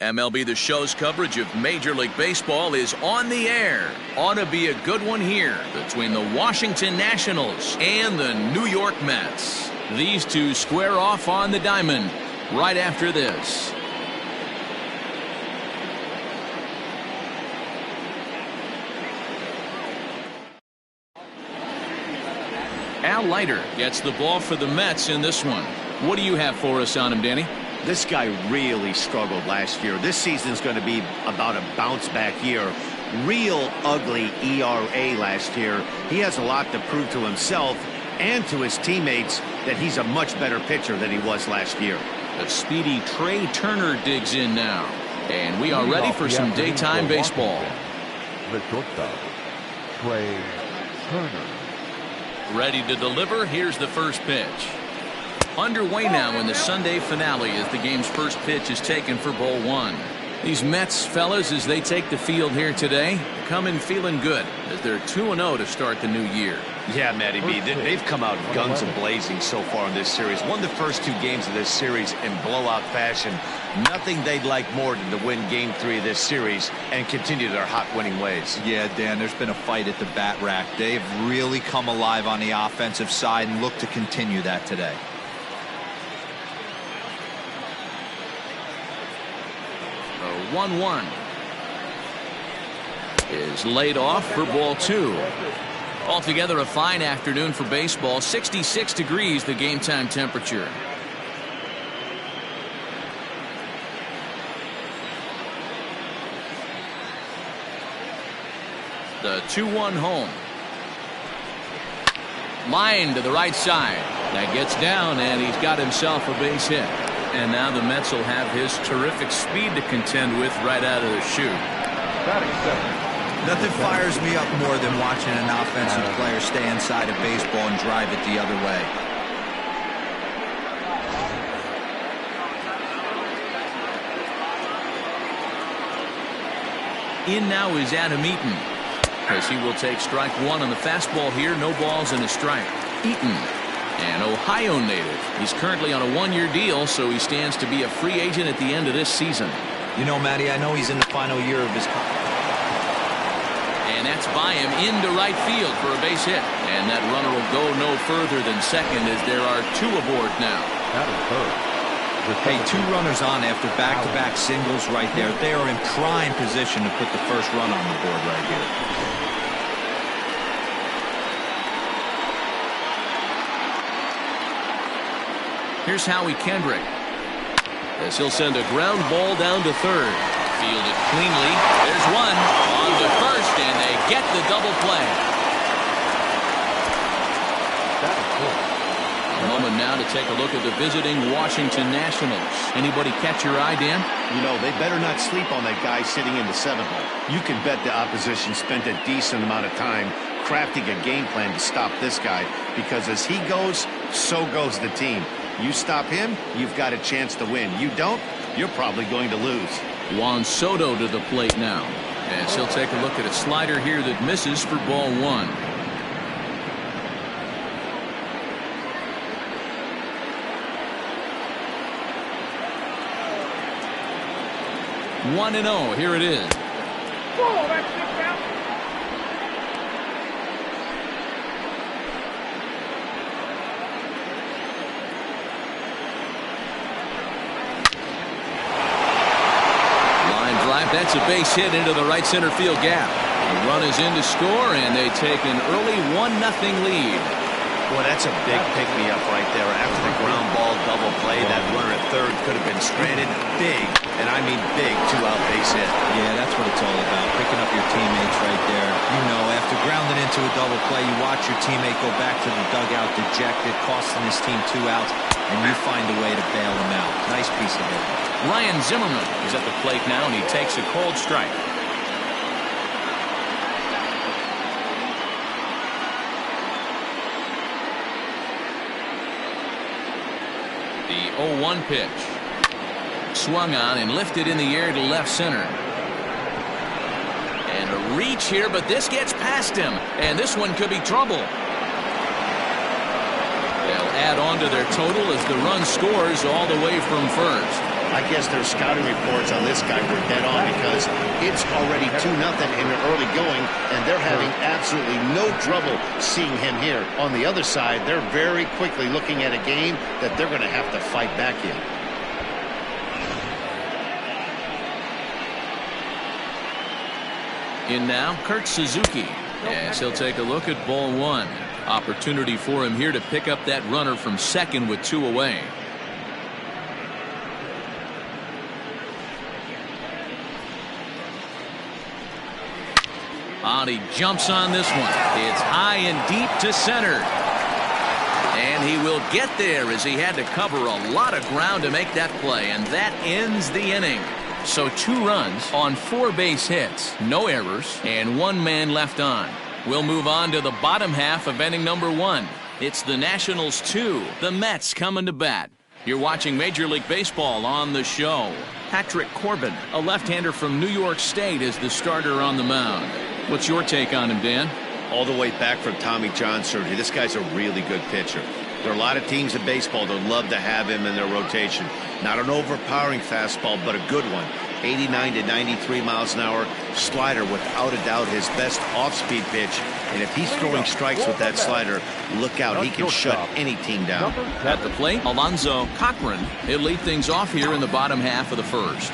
MLB The Show's coverage of Major League Baseball is on the air. Ought to be a good one here between the Washington Nationals and the New York Mets. These two square off on the diamond right after this. Leiter gets the ball for the Mets in this one. What do you have for us on him, Danny? This guy really struggled last year. This season's going to be about a bounce back year. Real ugly ERA last year. He has a lot to prove to himself and to his teammates that he's a much better pitcher than he was last year. The speedy Trey Turner digs in now. And we are ready for some daytime baseball. Trey Turner. Ready to deliver. Here's the first pitch. Underway now in the Sunday finale as the game's first pitch is taken for ball one. These Mets fellas, as they take the field here today, come in feeling good as they're 2-0 to start the new year. Yeah, Matty B, they've come out guns a-blazing so far in this series. Won the first two games of this series in blowout fashion. Nothing they'd like more than to win game 3 of this series and continue their hot winning ways. Yeah, Dan, there's been a fight at the bat rack. They've really come alive on the offensive side and look to continue that today. The 1-1 is laid off for ball 2. Altogether a fine afternoon for baseball. 66 degrees the game time temperature. The 2-1 home. Line to the right side. That gets down and he's got himself a base hit. And now the Mets will have his terrific speed to contend with right out of the chute. Nothing fires me up more than watching an offensive player stay inside of baseball and drive it the other way. In now is Adam Eaton, as he will take strike one on the fastball here. No balls and a strike. Eaton, an Ohio native. He's currently on a one-year deal, so he stands to be a free agent at the end of this season. You know, Matty, I know he's in the final year of his contract. And that's by him into right field for a base hit. And that runner will go no further than second as there are 2 aboard now. That is third. Hey, 2 runners on after back-to-back singles right there. They are in prime position to put the first run on the board right here. Here's Howie Kendrick, as he'll send a ground ball down to third. Fielded cleanly. There's one on to first, and they get the double play. That is cool. A moment now to take a look at the visiting Washington Nationals. Anybody catch your eye, Dan? You know, they better not sleep on that guy sitting in the 7th hole. You can bet the opposition spent a decent amount of time crafting a game plan to stop this guy, because as he goes, so goes the team. You stop him, you've got a chance to win. You don't, you're probably going to lose. Juan Soto to the plate now, as he'll take a look at a slider here that misses for ball 1. One and 0. Here it is. That's a base hit into the right center field gap. The run is in to score, and they take an early 1-0 lead. Boy, that's a big pick-me-up right there. After the ground ball double play, that runner at third could have been stranded. Big, and I mean big, 2-out base hit. Yeah, that's what it's all about, picking up your teammates right there. You know, after grounding into a double play, you watch your teammate go back to the dugout dejected, costing his team 2 outs, and you find a way to bail him out. Nice piece of it. Ryan Zimmerman is at the plate now, and he takes a cold strike. The 0-1 pitch. Swung on and lifted in the air to left center. And a reach here, but this gets past him. And this one could be trouble. They'll add on to their total as the run scores all the way from first. I guess their scouting reports on this guy were dead on because it's already 2-0 in the early going, and they're having absolutely no trouble seeing him here. On the other side, they're very quickly looking at a game that they're going to have to fight back in. In now, Kurt Suzuki, as he'll take a look at ball one. Opportunity for him here to pick up that runner from second with 2 away. He jumps on this one. It's high and deep to center. And he will get there as he had to cover a lot of ground to make that play. And that ends the inning. So 2 runs on 4 base hits, no errors, and 1 man left on. We'll move on to the bottom half of inning number 1. It's the Nationals 2, the Mets coming to bat. You're watching Major League Baseball on the show. Patrick Corbin, a left-hander from New York State, is the starter on the mound. What's your take on him, Dan? All the way back from Tommy John surgery, this guy's a really good pitcher. There are a lot of teams in baseball that would love to have him in their rotation. Not an overpowering fastball, but a good one. 89 to 93 miles an hour. Slider, without a doubt, his best off-speed pitch. And if he's throwing strikes with that slider, look out. He can shut any team down. At the plate, Alonzo Cochran. He'll lead things off here in the bottom half of the first.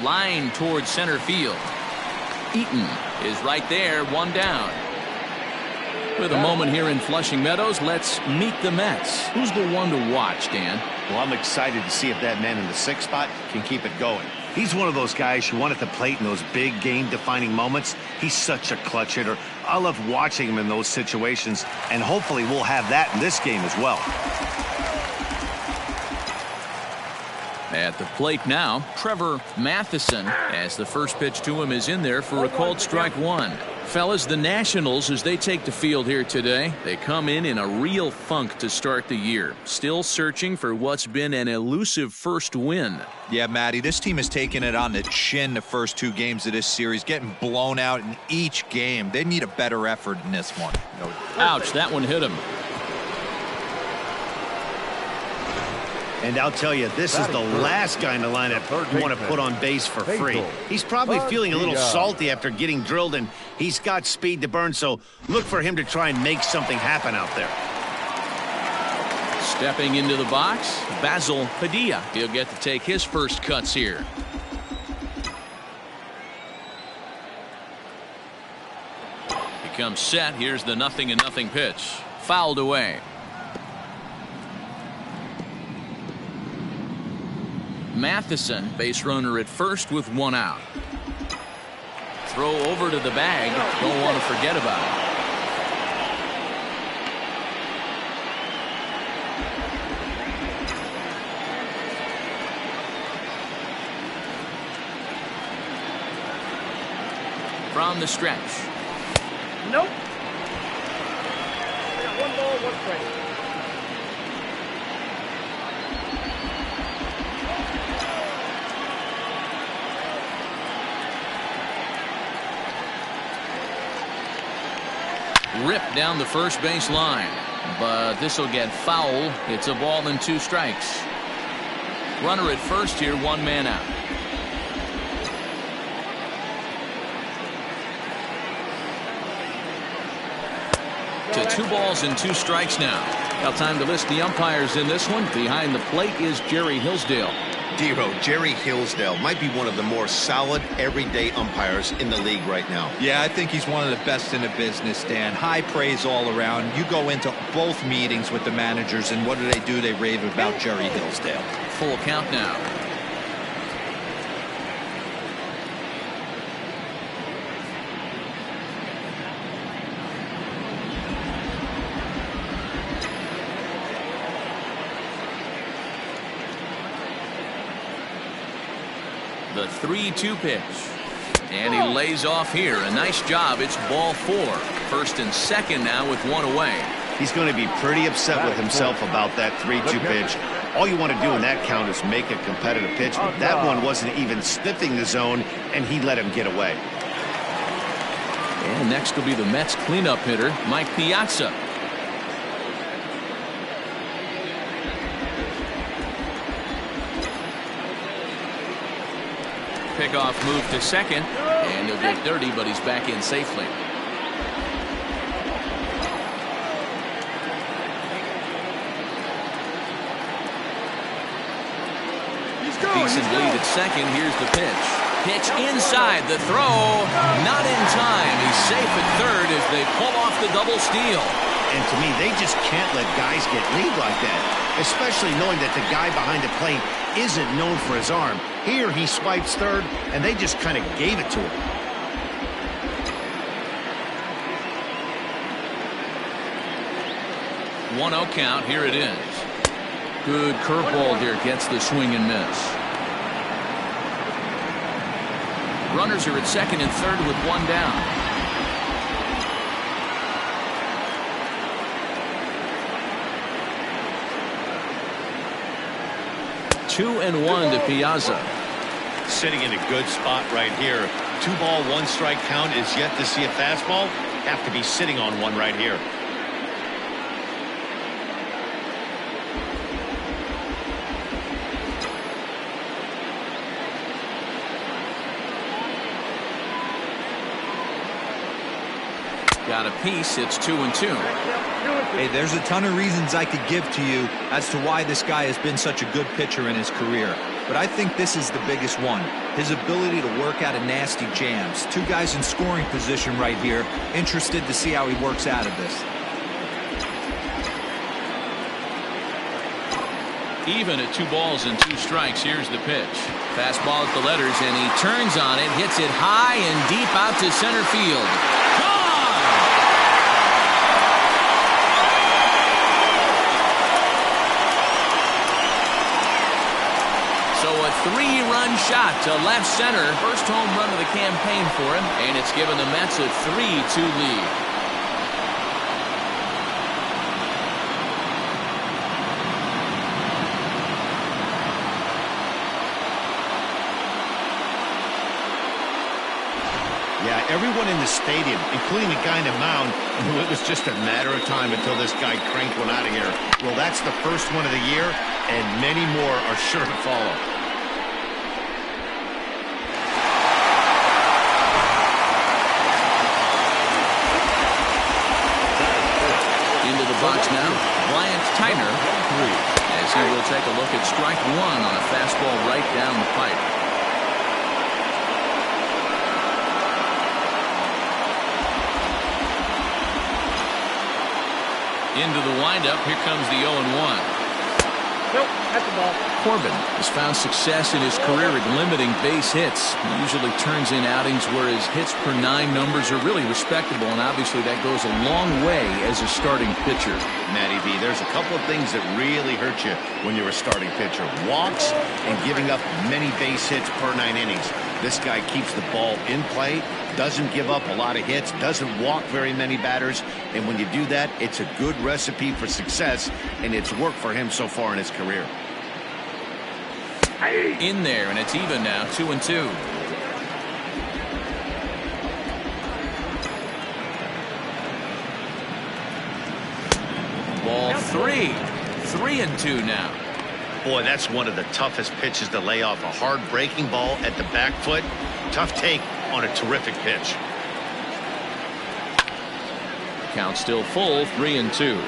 Line towards center field. Eaton is right there, 1 down. With a moment here in Flushing Meadows, let's meet the Mets. Who's the one to watch, Dan? Well, I'm excited to see if that man in the 6th spot can keep it going. He's one of those guys you want at the plate in those big game-defining moments. He's such a clutch hitter. I love watching him in those situations, and hopefully we'll have that in this game as well. At the plate now, Trevor Matheson, as the first pitch to him is in there for a called strike 1. Fellas, the Nationals, as they take the field here today, they come in a real funk to start the year. Still searching for what's been an elusive first win. Yeah, Matty, this team has taken it on the chin the first 2 games of this series, getting blown out in each game. They need a better effort in this one. Ouch, that one hit him. And I'll tell you, this is the last guy in the lineup you want to put on base for free. He's probably feeling a little salty after getting drilled, and he's got speed to burn, so look for him to try and make something happen out there. Stepping into the box, Basil Padilla. He'll get to take his first cuts here. Becomes set. Here's the 0-0 pitch. Fouled away. Matheson, base runner at first with 1 out. Throw over to the bag. Don't want to forget about it. From the stretch. Nope. We got 1 ball, 1 strike. Ripped down the first base line, but this will get foul. It's a ball and 2 strikes. Runner at first here, 1 man out. To 2 balls and 2 strikes now. Now time to list the umpires in this one. Behind the plate is Jerry Hillsdale. Dero, Jerry Hillsdale might be one of the more solid everyday umpires in the league right now. Yeah, I think he's one of the best in the business, Dan. High praise all around. You go into both meetings with the managers, and what do? They rave about Jerry Hillsdale. Full count now. The 3-2 pitch. And he lays off here. A nice job. It's ball 4. First and second now with 1 away. He's going to be pretty upset with himself about that 3-2 pitch. All you want to do in that count is make a competitive pitch, but that one wasn't even sniffing the zone, and he let him get away. And next will be the Mets cleanup hitter, Mike Piazza. Pickoff move to second, and he'll get dirty, but he's back in safely. Decent lead at second. Here's the pitch. Pitch inside. The throw. Not in time. He's safe at third as they pull off the double steal. And to me, they just can't let guys get lead like that, especially knowing that the guy behind the plate isn't known for his arm. Here he swipes third, and they just kind of gave it to him. One 0 count. Here it is. Good curveball here. Gets the swing and miss. Runners are at second and third with one down. Two and one to Piazza. Sitting in a good spot right here. 2-ball, 1-strike count is yet to see a fastball. Have to be sitting on one right here. Got a piece. It's 2-2. Hey, there's a ton of reasons I could give to you as to why this guy has been such a good pitcher in his career. But I think this is the biggest one. His ability to work out of nasty jams. Two guys in scoring position right here. Interested to see how he works out of this. Even at 2 balls and 2 strikes. Here's the pitch. Fastball at the letters, and he turns on it, hits it high and deep out to center field. Gone! So a 3-run shot to left center. First home run of the campaign for him, and it's given the Mets a 3-2 lead. Yeah, everyone in the stadium, including the guy in the mound, knew it was just a matter of time until this guy cranked one out of here. Well, that's the first one of the year, and many more are sure to follow. Into the box now, Bryant Tyner, as he will take a look at strike one on a fastball right down the pipe. Into the windup. Here comes the 0-1. Nope, that's the ball. Corbin has found success in his career at limiting base hits. He usually turns in outings where his hits per 9 numbers are really respectable, and obviously that goes a long way as a starting pitcher. Matty V, there's a couple of things that really hurt you when you're a starting pitcher. Walks and giving up many base hits per 9 innings. This guy keeps the ball in play, doesn't give up a lot of hits, doesn't walk very many batters, and when you do that, it's a good recipe for success, and it's worked for him so far in his career. In there, and it's even now, 2-2. Ball 3. 3-2 now. Boy, that's one of the toughest pitches to lay off. A hard breaking ball at the back foot. Tough take on a terrific pitch. Count still full, 3-2.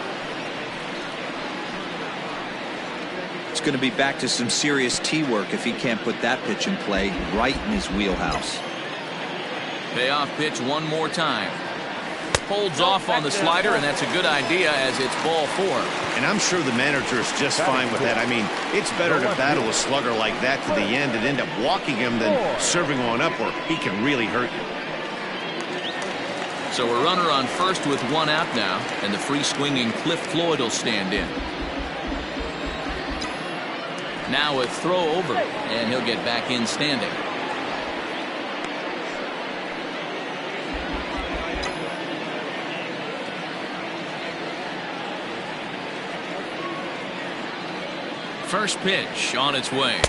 It's going to be back to some serious tee work if he can't put that pitch in play right in his wheelhouse. Payoff pitch one more time. Holds off on the slider, and that's a good idea as it's ball 4. And I'm sure the manager is just fine with that. I mean, it's better to battle a slugger like that to the end and end up walking him than serving one up where he can really hurt you. So a runner on first with 1 out now, and the free swinging Cliff Floyd will stand in. Now a throw over, and he'll get back in standing. First pitch on its way.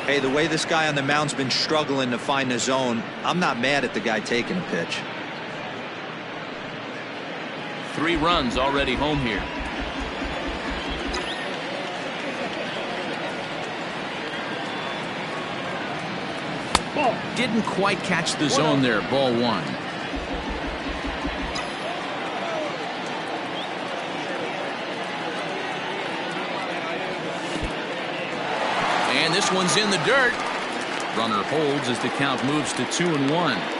Hey, the way this guy on the mound's been struggling to find the zone, I'm not mad at the guy taking a pitch. 3 runs already home here. Didn't quite catch the zone there. Ball 1. And this one's in the dirt. Runner holds as the count moves to 2-1.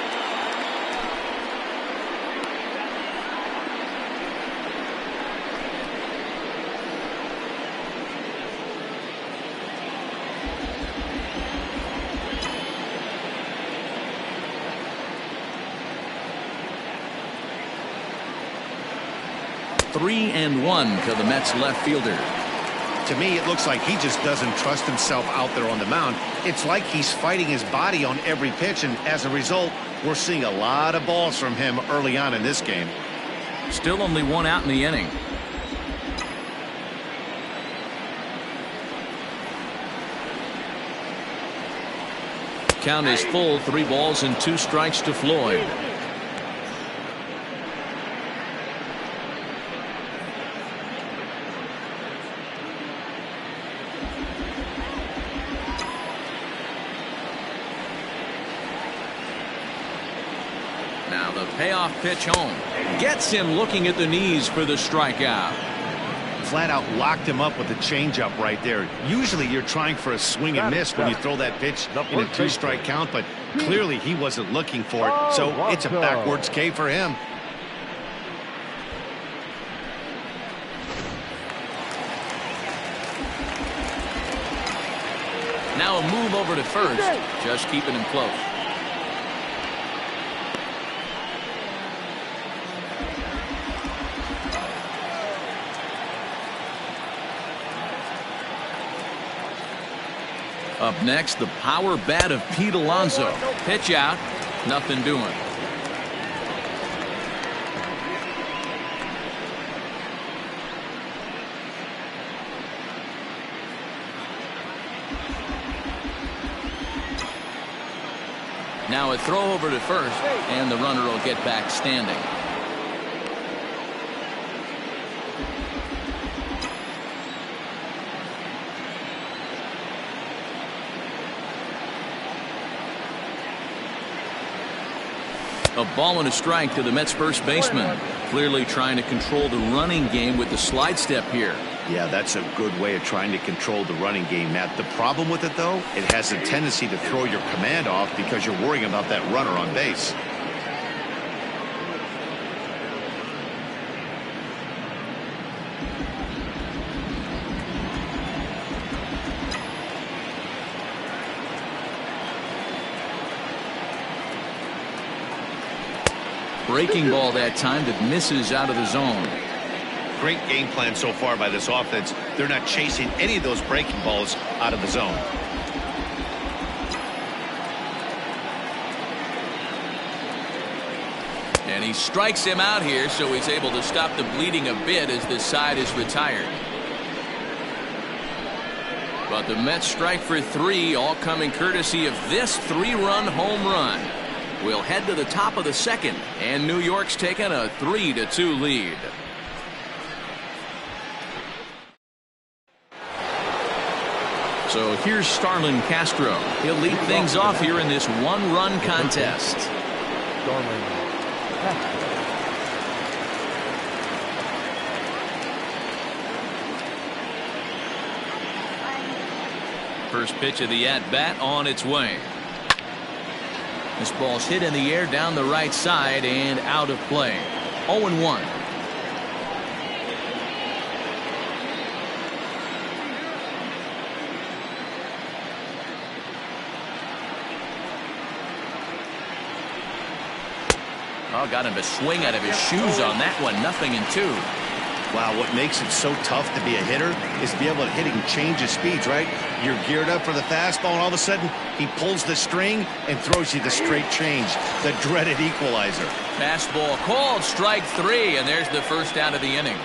Three and 1 to the Mets left fielder. To me, it looks like he just doesn't trust himself out there on the mound. It's like he's fighting his body on every pitch, and as a result, we're seeing a lot of balls from him early on in this game. Still only 1 out in the inning. Count is full. 3 balls and 2 strikes to Floyd. Now the payoff pitch home. Gets him looking at the knees for the strikeout. Flat out locked him up with a changeup right there. Usually you're trying for a swing and miss when you throw that pitch in a 2-strike count, but clearly he wasn't looking for it, so it's a backwards K for him. Now a move over to first, just keeping him close. Up next, the power bat of Pete Alonso. Pitch out, nothing doing. Now a throw over to first, and the runner will get back standing. A ball and a strike to the Mets first baseman. Clearly trying to control the running game with the slide step here. Yeah, that's a good way of trying to control the running game, Matt. The problem with it, though, it has a tendency to throw your command off because you're worrying about that runner on base. Breaking ball that time that misses out of the zone. Great game plan so far by this offense. They're not chasing any of those breaking balls out of the zone. And he strikes him out here, so he's able to stop the bleeding a bit as this side is retired. But the Mets strike for 3, all coming courtesy of this 3-run home run. We'll head to the top of the second, and New York's taken a 3-2 lead. So here's Starlin Castro. He'll lead things off here in this 1-run contest. Starlin Castro. First pitch of the at-bat on its way. This ball's hit in the air down the right side and out of play. 0-1. Oh, got him to swing out of his shoes on that one. 0-2. Wow, what makes it so tough to be a hitter is to be able to hit and change his speeds, right? You're geared up for the fastball, and all of a sudden, he pulls the string and throws you the straight change, the dreaded equalizer. Fastball called, strike 3, and there's the first out of the inning.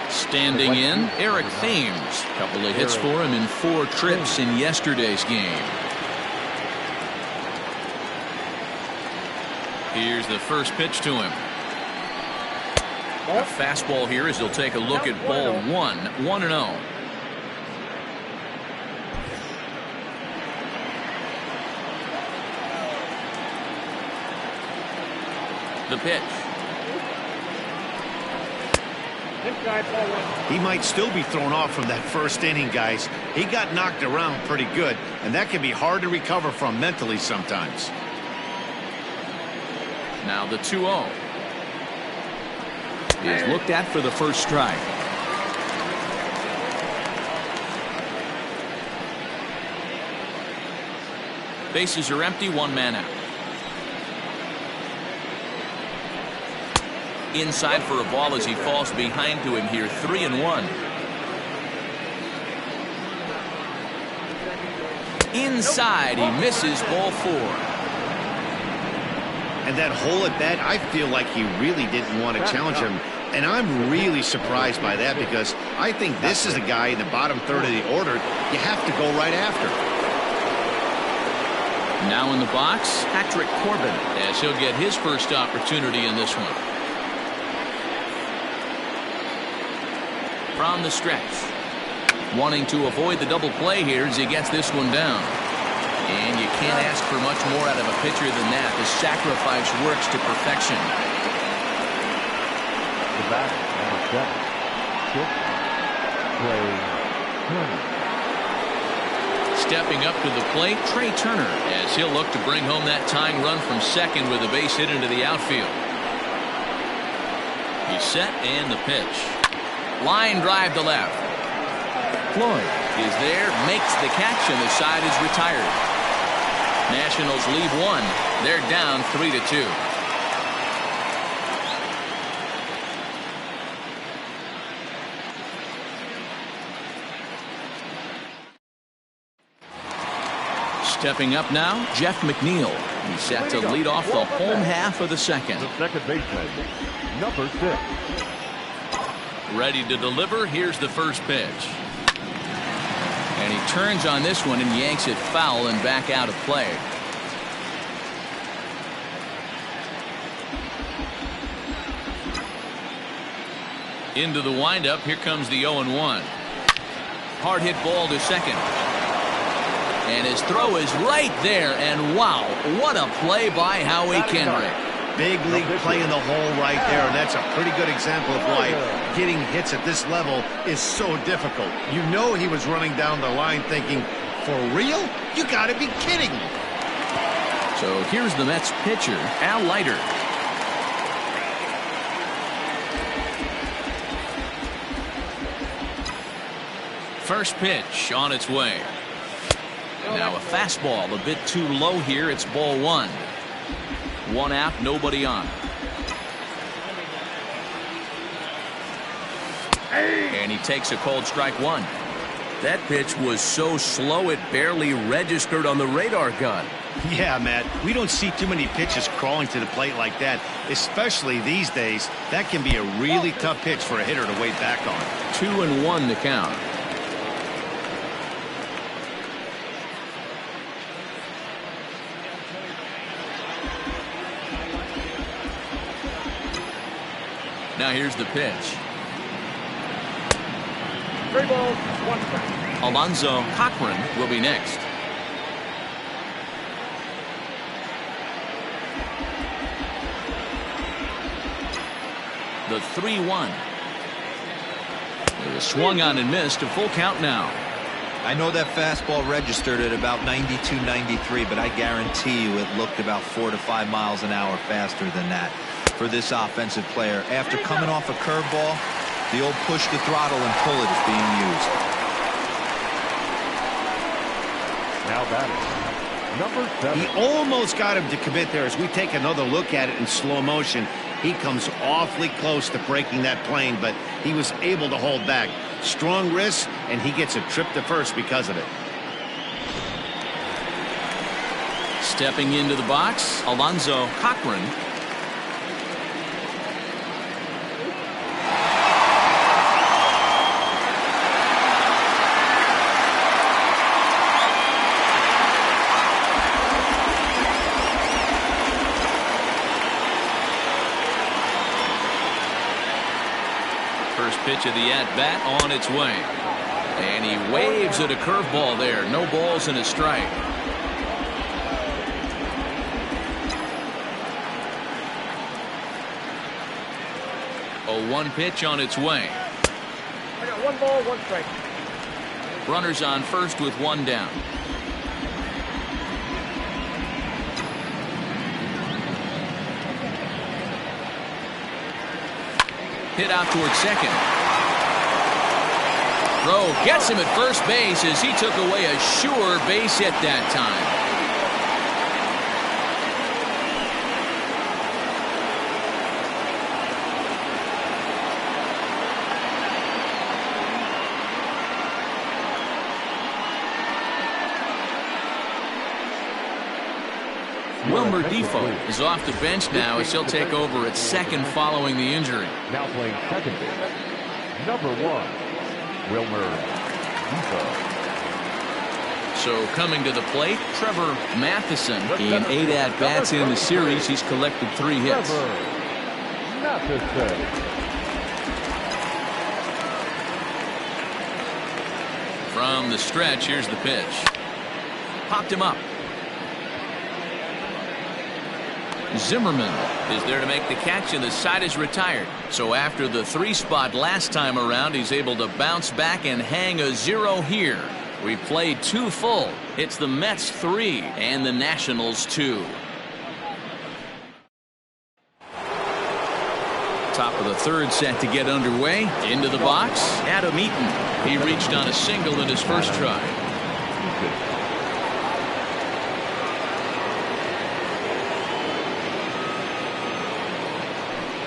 Standing in, Eric Thames. Couple of hits for him in 4 trips in yesterday's game. Here's the first pitch to him. A fastball here as he'll take a look at ball 1. 1-0. The pitch. Inside, ball one. He might still be thrown off from that first inning, guys. He got knocked around pretty good, and that can be hard to recover from mentally sometimes. Now the 2-0 is looked at for the first strike. Bases are empty, one man out. Inside for a ball as he falls behind to him here. 3-1. Inside, he misses, ball 4. And that hole at bat, I feel like he really didn't want to challenge him. And I'm really surprised by that, because I think this is a guy in the bottom third of the order you have to go right after. Now in the box, Corbin, as he'll get his first opportunity in this one. From the stretch, wanting to avoid the double play here as he gets this one down. And you can't ask for much more out of a pitcher than that. The sacrifice works to perfection. The batter, number 7. Stepping up to the plate, Turner, as he'll look to bring home that tying run from second with a base hit into the outfield. He's set, and the pitch. Line drive to left. Floyd is there, makes the catch, and the side is retired. Nationals leave one. They're down 3-2. Stepping up now, Jeff McNeil. He's set to lead off the home half of the second. The second baseman, number 6. Ready to deliver. Here's the first pitch. And he turns on this one and yanks it foul and back out of play. Into the windup. Here comes the 0-1. Hard hit ball to second. And his throw is right there. And wow, what a play by Howie Kendrick. Big league play in the hole right there, and that's a pretty good example of why getting hits at this level is so difficult. You know he was running down the line thinking, for real? You gotta be kidding me. So here's the Mets pitcher, Leiter. First pitch on its way. Now a fastball a bit too low here. It's ball 1. 1 out, nobody on. And he takes a cold strike 1. That pitch was so slow it barely registered on the radar gun. Yeah, Matt, we don't see too many pitches crawling to the plate like that, especially these days. That can be a really tough pitch for a hitter to wait back on. 2-1 to count. Now here's the pitch. 3 balls, 1 strike. Alonzo Cochran will be next. The 3-1. It was swung on and missed. A full count now. I know that fastball registered at about 92, 93, but I guarantee you it looked about 4 to 5 miles an hour faster than that for this offensive player. After coming off a curveball, the old push the throttle and pull it is being used. Now batting, number 7. He almost got him to commit there. As we take another look at it in slow motion, he comes awfully close to breaking that plane, but he was able to hold back. Strong wrist, and he gets a trip to first because of it. Stepping into the box, Alonzo Cochran. First pitch of the at-bat on its way. And he waves at a curveball there. No balls and a strike. 0-1 pitch on its way. I got 1 ball, 1 strike. Runners on first with 1 down. Hit out towards second. Throw gets him at first base as he took away a sure base hit that time. Wilmer Defoe is off the bench now as he'll take over at second following the injury. Now playing second base, number 1, Wilmer Defoe. So coming to the plate, Trevor Matheson. In 8 at-bats in the series, he's collected 3 hits. Trevor Matheson. From the stretch, here's the pitch. Popped him up. Zimmerman is there to make the catch, and the side is retired. So after the 3 spot last time around, he's able to bounce back and hang a 0 here. We've played 2 full. It's the Mets 3 and the Nationals 2. Top of the 3rd set to get underway. Into the box, Adam Eaton. He reached on a single in his first try.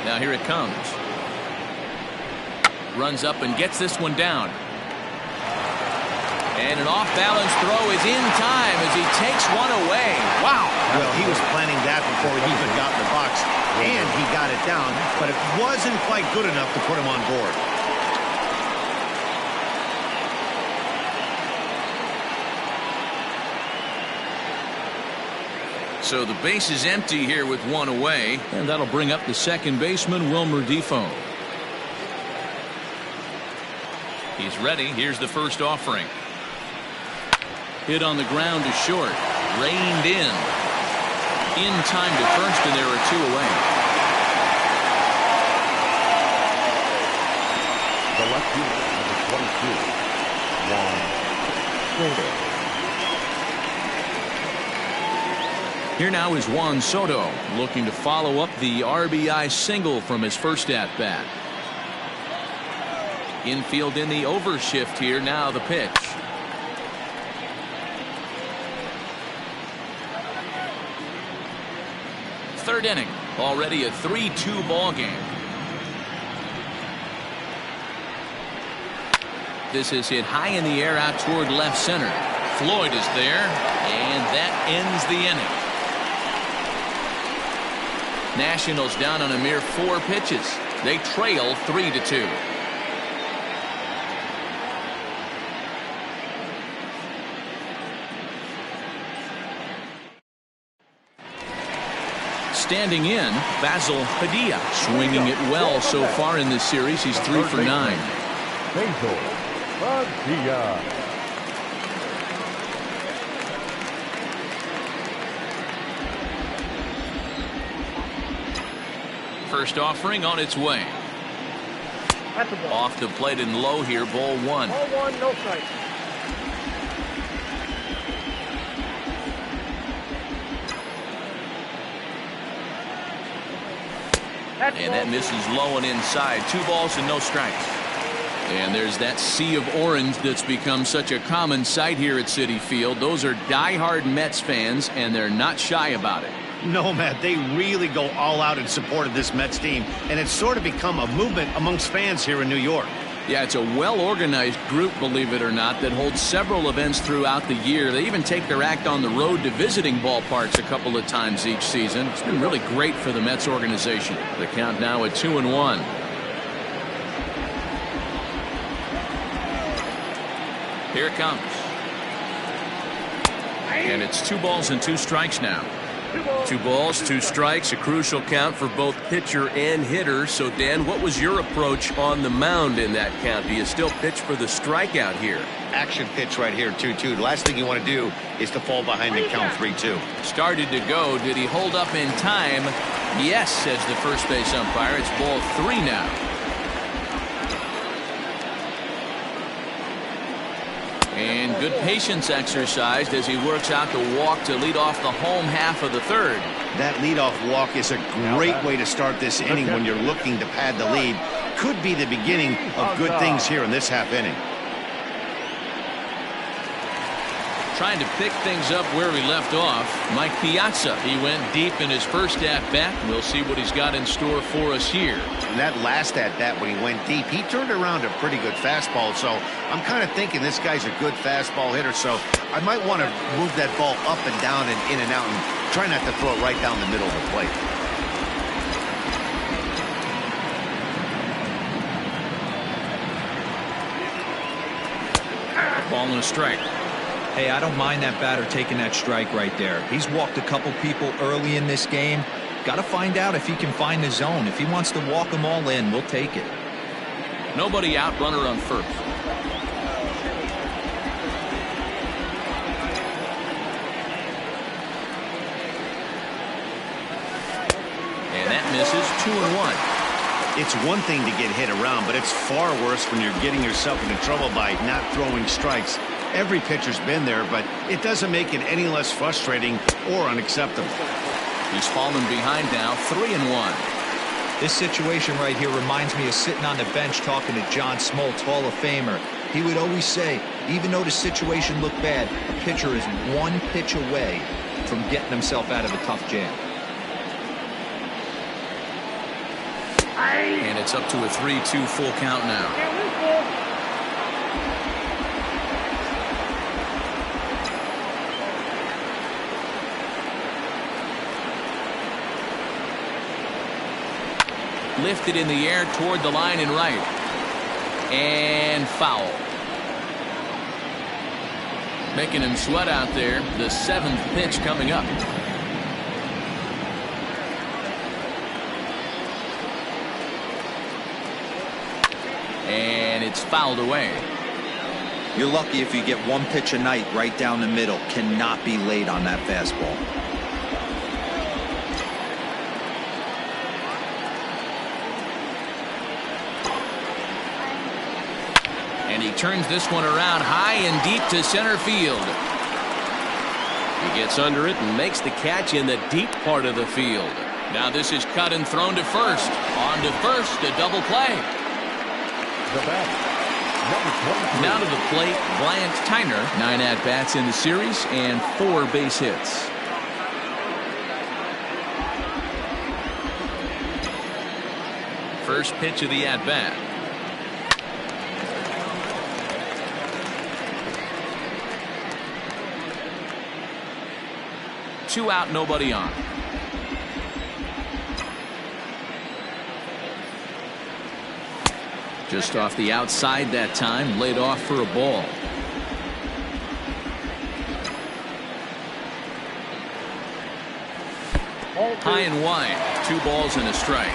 Now here it comes. Runs up and gets this one down. And an off-balance throw is in time as he takes one away. Wow. Well, he was planning that before he even got in the box, and he got it down, but it wasn't quite good enough to put him on board. So the base is empty here with 1 away, and that'll bring up the second baseman, Wilmer Defoe. He's ready. Here's the first offering. Hit on the ground to short. Reined in. In time to first, and there are 2 away. The left fielder, number 22, Juan Soto. Here now is Juan Soto looking to follow up the RBI single from his first at-bat. Infield in the overshift here. Now the pitch. Third inning. Already a 3-2 ball game. This is hit high in the air out toward left center. Floyd is there, and that ends the inning. Nationals down on a mere 4 pitches. They trail 3-2. Standing in, Basil Padilla, swinging it well so far in this series. He's 3 for 9. Basil Padilla. First offering on its way. That's a ball. Off the plate and low here, ball 1. Ball 1, no strike. And that misses low and inside. 2 balls and no strikes. And there's that sea of orange that's become such a common sight here at Citi Field. Those are diehard Mets fans, and they're not shy about it. No, Matt, they really go all out in support of this Mets team, and it's sort of become a movement amongst fans here in New York. Yeah, it's a well-organized group, believe it or not, that holds several events throughout the year. They even take their act on the road to visiting ballparks a couple of times each season. It's been really great for the Mets organization. The count now at 2-1. Here it comes. And it's 2 balls and 2 strikes now. 2 balls, 2 strikes, a crucial count for both pitcher and hitter. So, Dan, what was your approach on the mound in that count? Do you still pitch for the strikeout here? Action pitch right here, 2-2. The last thing you want to do is to fall behind the count 3-2. Started to go. Did he hold up in time? Yes, says the first base umpire. It's ball 3 now. Good patience exercised as he works out the walk to lead off the home half of the third. That leadoff walk is a great way to start this inning when you're looking to pad the lead. Could be the beginning of good things here in this half inning. Trying to pick things up where we left off, Mike Piazza. He went deep in his first at-bat. We'll see what he's got in store for us here. And that last at-bat when he went deep, he turned around a pretty good fastball. So I'm kind of thinking this guy's a good fastball hitter. So I might want to move that ball up and down and in and out and try not to throw it right down the middle of the plate. Ball and a strike. Hey, I don't mind that batter taking that strike right there. He's walked a couple people early in this game. Got to find out if he can find the zone. If he wants to walk them all in, we'll take it. Nobody out, runner on first. And that misses. 2-1. It's one thing to get hit around, but it's far worse when you're getting yourself into trouble by not throwing strikes. Every pitcher's been there, but it doesn't make it any less frustrating or unacceptable. He's fallen behind now, 3-1. This situation right here reminds me of sitting on the bench talking to John Smoltz, Hall of Famer. He would always say, even though the situation looked bad, a pitcher is one pitch away from getting himself out of a tough jam. And it's up to a 3-2 full count now. Lifted in the air toward the line and right. And foul. Making him sweat out there. The 7th pitch coming up. And it's fouled away. You're lucky if you get one pitch a night right down the middle. Cannot be late on that fastball. And he turns this one around high and deep to center field. He gets under it and makes the catch in the deep part of the field. Now this is cut and thrown to first. On to first, a double play. The bat, number 23. Now to the plate, Bryant Tyner. 9 at-bats in the series and 4 base hits. First pitch of the at-bat. Two out, nobody on. Just off the outside that time, laid off for a ball. High and wide, 2 balls and a strike.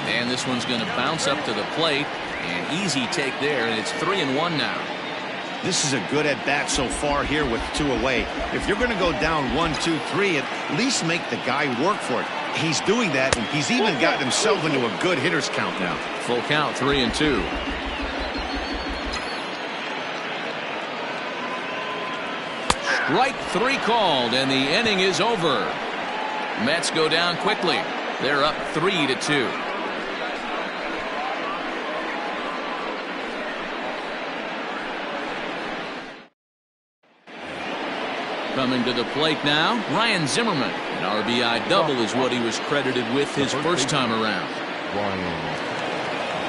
And this one's going to bounce up to the plate. An easy take there, and it's 3-1 now. This is a good at-bat so far here with 2 away. If you're going to go down 1, 2, 3, at least make the guy work for it. He's doing that, and he's even gotten himself into a good hitter's count now. Full count, 3-2. Strike 3 called, and the inning is over. Mets go down quickly. They're up 3-2. Coming to the plate now, Ryan Zimmerman. An RBI double is what he was credited with his first time around. Ryan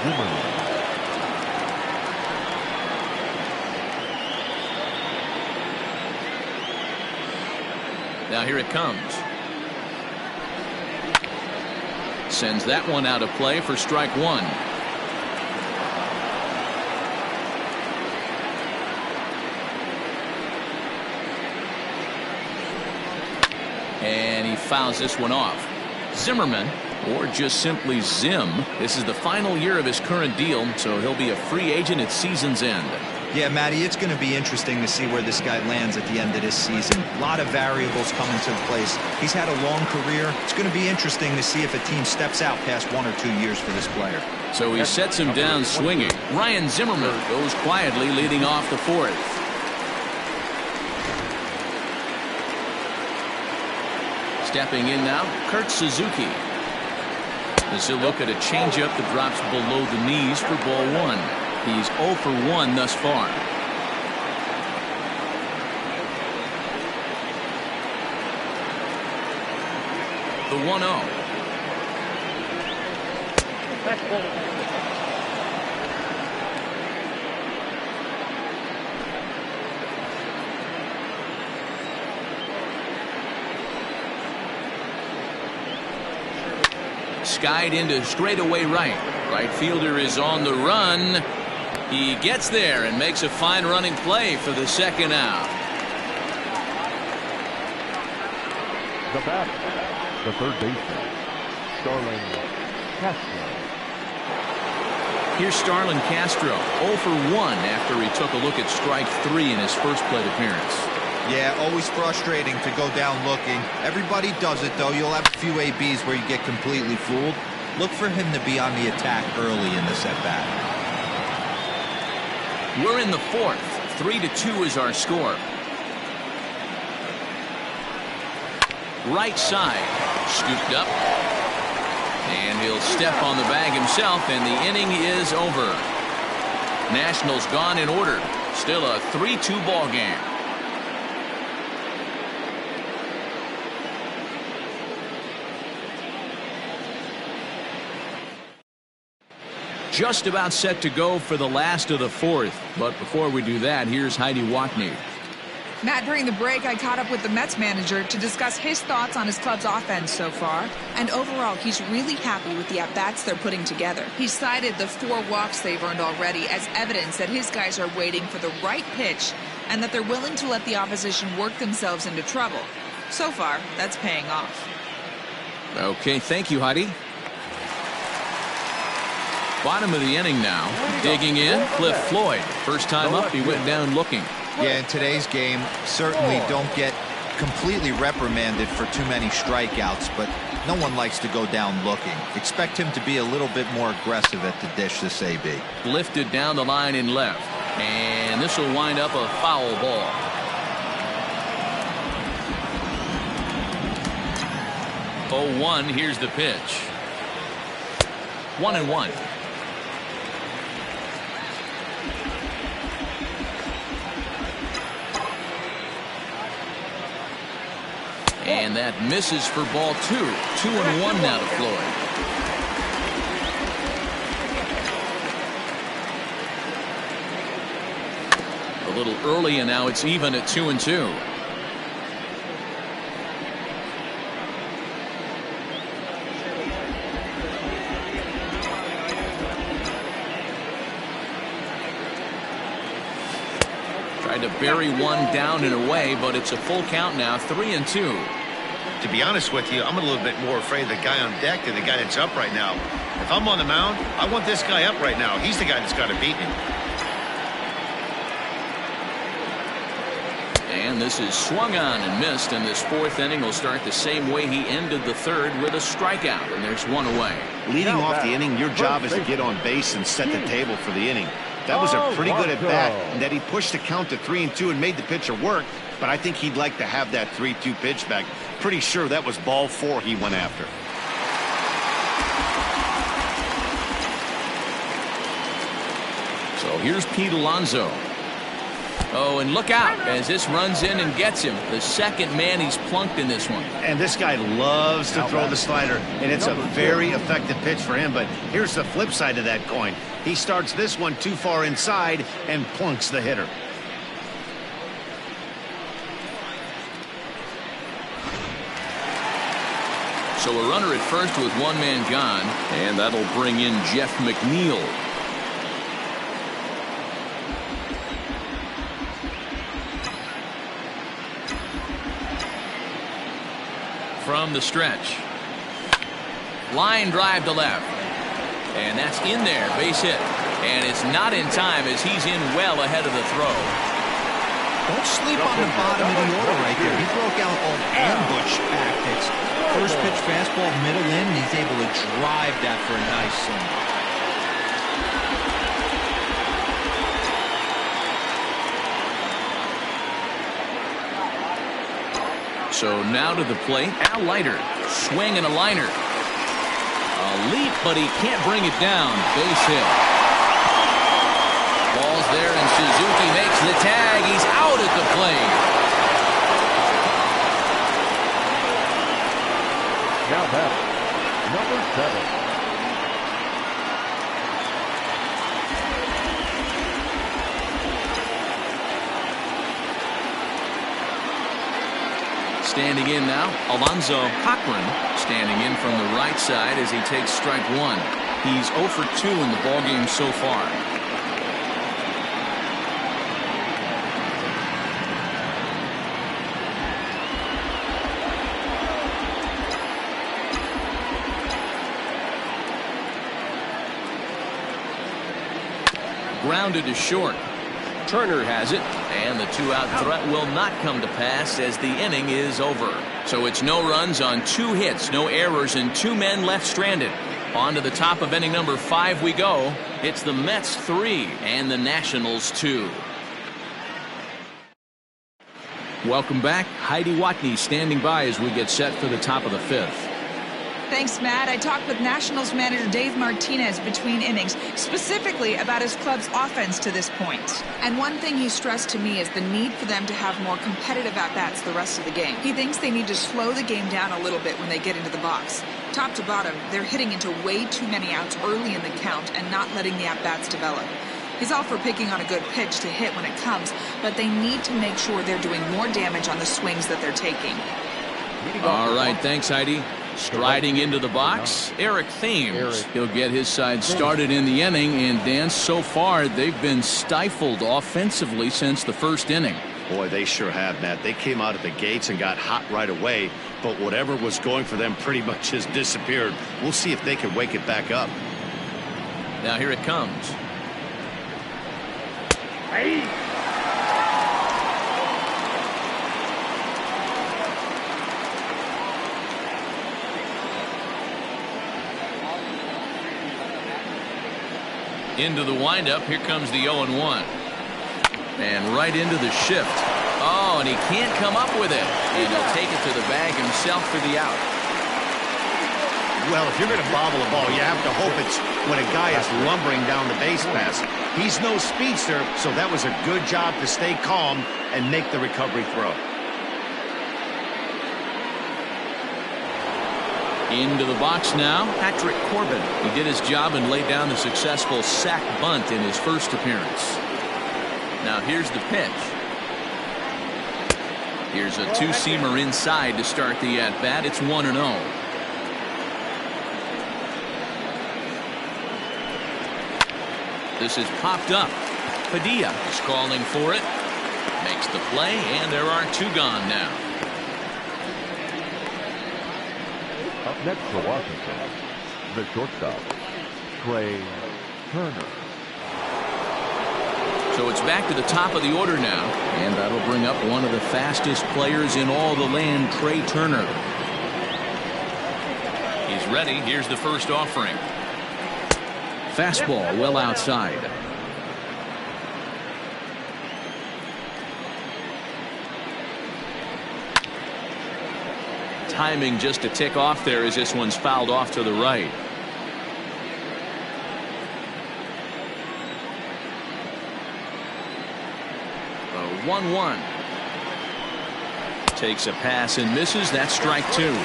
Zimmerman. Now here it comes. Sends that one out of play for strike 1. And he fouls this one off. Zimmerman, or just simply Zim, this is the final year of his current deal, so he'll be a free agent at season's end. Yeah, Matty, it's going to be interesting to see where this guy lands at the end of this season. A lot of variables come into place. He's had a long career. It's going to be interesting to see if a team steps out past 1 or 2 years for this player. So he sets him down swinging. Ryan Zimmerman goes quietly leading off the 4th. Stepping in now, Kurt Suzuki. As he'll look at a changeup that drops below the knees for ball 1. He's 0 for 1 thus far. The 1-0. That's ball. Skied into straightaway right. Right fielder is on the run. He gets there and makes a fine running play for the second out. The batter, the third baseman, Starlin Castro. Here's Starlin Castro, 0 for 1 after he took a look at strike 3 in his first plate appearance. Yeah, always frustrating to go down looking. Everybody does it, though. You'll have a few ABs where you get completely fooled. Look for him to be on the attack early in this at-bat. We're in the 4th. 3-2 is our score. Right side, scooped up. And he'll step on the bag himself, and the inning is over. Nationals gone in order. Still a 3-2 ball game. Just about set to go for the last of the 4th. But before we do that, here's Heidi Watney. Matt, during the break, I caught up with the Mets manager to discuss his thoughts on his club's offense so far. And overall, he's really happy with the at-bats they're putting together. He cited the 4 walks they've earned already as evidence that his guys are waiting for the right pitch and that they're willing to let the opposition work themselves into trouble. So far, that's paying off. Okay, thank you, Heidi. Bottom of the inning now. Digging in, Cliff Floyd. First time up, he went down looking. Yeah, in today's game, certainly don't get completely reprimanded for too many strikeouts, but no one likes to go down looking. Expect him to be a little bit more aggressive at the dish this AB. Lifted down the line in left. And this will wind up a foul ball. Oh, 1, here's the pitch. 1-1. And that misses for ball 2. 2-1 now to Floyd. A little early, and now it's even at 2-2. Tried to bury one down and away, but it's a full count now, 3-2. To be honest with you, I'm a little bit more afraid of the guy on deck than the guy that's up right now. If I'm on the mound, I want this guy up right now. He's the guy that's got to beat me. And this is swung on and missed, and this 4th inning will start the same way he ended the 3rd with a strikeout, and there's 1 away. Leading off the inning, your job is to get on base and set the table for the inning. That was a pretty good at-bat, and that he pushed the count to 3-2 and made the pitcher work, but I think he'd like to have that 3-2 pitch back. Pretty sure that was ball 4 he went after. So here's Pete Alonso. Oh, and look out as this runs in and gets him. The second man he's plunked in this one. And this guy loves to throw the slider, and it's a very effective pitch for him. But here's the flip side of that coin. He starts this one too far inside and plunks the hitter. So a runner at first with 1 man gone, and that'll bring in Jeff McNeil. From the stretch. Line drive to left. And that's in there, base hit. And it's not in time as he's in well ahead of the throw. Don't sleep on the bottom of the order right there. He broke out all ambush tactics. First pitch fastball, middle in, and he's able to drive that for a nice single. So now to the plate, Leiter. Swing and a liner. A leap, but he can't bring it down. Base hit. Ball's there, and Suzuki makes the tag. He's out at the plate. Now that's number 7. Standing in now, Alonzo Cochran standing in from the right side as he takes strike 1. He's 0 for 2 in the ballgame so far. Grounded to short. Turner has it, and the 2-out threat will not come to pass as the inning is over. So it's no runs on 2 hits, no errors, and 2 men left stranded. On to the top of inning number 5 we go. It's the Mets 3 and the Nationals 2. Welcome back. Heidi Watney standing by as we get set for the top of the 5th. Thanks, Matt. I talked with Nationals manager Dave Martinez between innings, specifically about his club's offense to this point. And one thing he stressed to me is the need for them to have more competitive at-bats the rest of the game. He thinks they need to slow the game down a little bit when they get into the box. Top to bottom, they're hitting into way too many outs early in the count and not letting the at-bats develop. He's all for picking on a good pitch to hit when it comes, but they need to make sure they're doing more damage on the swings that they're taking. All right, thanks, Heidi. Striding into the box, Eric Thames. He'll get his side started in the inning, and Dan, so far they've been stifled offensively since the first inning. Boy, they sure have, Matt. They came out of the gates and got hot right away, but whatever was going for them pretty much has disappeared. We'll see if they can wake it back up. Now here it comes. Hey. Into the windup. Here comes the 0-1. And right into the shift. Oh, and he can't come up with it. And he'll take it to the bag himself for the out. Well, if you're going to bobble a ball, you have to hope it's when a guy is lumbering down the base pass. He's no speedster, so that was a good job to stay calm and make the recovery throw. Into the box now, Patrick Corbin. He did his job and laid down the successful sac bunt in his first appearance. Now here's the pitch. Here's a two-seamer inside to start the at-bat. It's 1-0. This is popped up. Padilla is calling for it. Makes the play, and there are 2 gone now. Up next for Washington, the shortstop, Turner. So it's back to the top of the order now, and that'll bring up one of the fastest players in all the land, Turner. He's ready. Here's the first offering. Fastball well outside. Timing just a tick off there as this one's fouled off to the right. A 1-1. Takes a pass and misses. That's strike 2.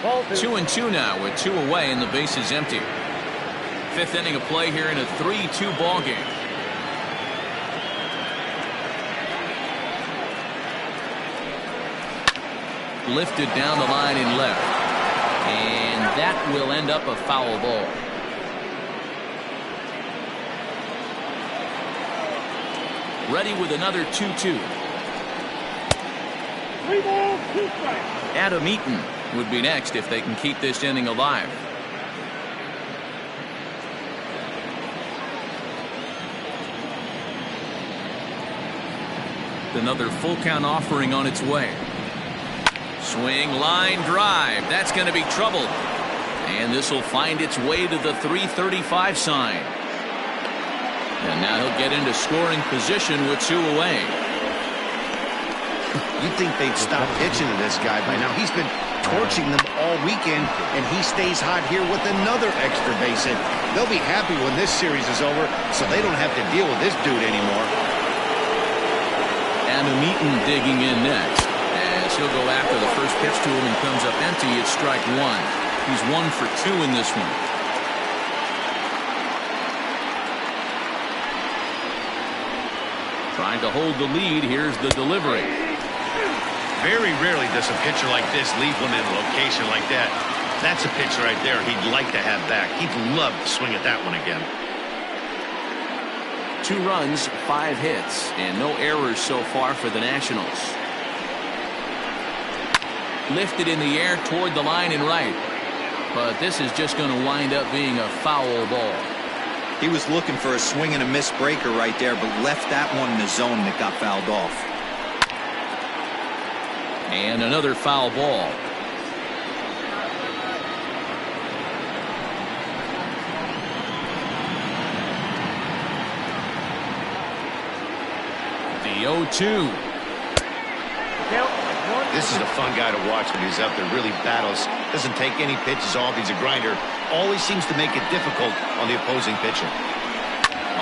Ball 2-2 now with 2 away and the base is empty. 5th inning of play here in a 3-2 ball game. Lifted down the line in left, and that will end up a foul ball. Ready with another 2-2. 3 balls, 2 strikes. Adam Eaton would be next if they can keep this inning alive. Another full count offering on its way. Swing, line drive. That's going to be trouble. And this will find its way to the 335 sign. And now he'll get into scoring position with 2 away. You'd think they'd stop pitching to this guy by now. He's been torching them all weekend, and he stays hot here with another extra base hit. They'll be happy when this series is over, so they don't have to deal with this dude anymore. Adam Eaton digging in next, as he'll go after the first pitch to him and comes up empty. It's strike 1. He's 1 for 2 in this one. Trying to hold the lead. Here's the delivery. Very rarely does a pitcher like this leave one in a location like that. That's a pitch right there he'd like to have back. He'd love to swing at that one again. 2 runs, 5 hits, and no errors so far for the Nationals. Lifted in the air toward the line and right. But this is just going to wind up being a foul ball. He was looking for a swing and a miss breaker right there, but left that one in the zone that got fouled off. And another foul ball. The 0-2. This is a fun guy to watch when he's out there. Really battles. Doesn't take any pitches off. He's a grinder. Always seems to make it difficult on the opposing pitcher.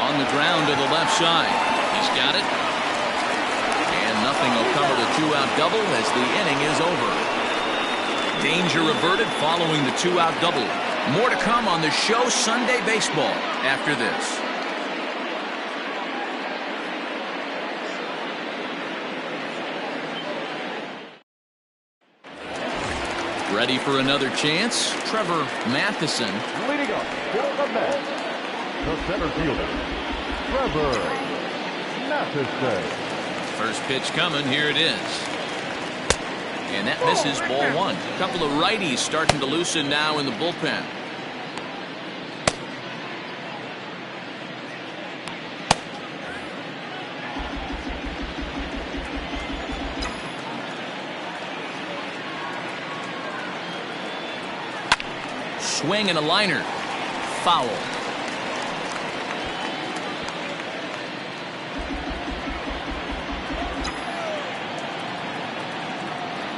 On the ground to the left side. He's got it. And nothing will cover the 2-out double as the inning is over. Danger averted following the 2-out double. More to come on the show Sunday Baseball after this. Ready for another chance? Trevor Matheson. Leading up for the Mets, the center fielder, Trevor Matheson. First pitch coming. Here it is. And that misses, ball 1. A couple of righties starting to loosen now in the bullpen. Swing and a liner. Foul.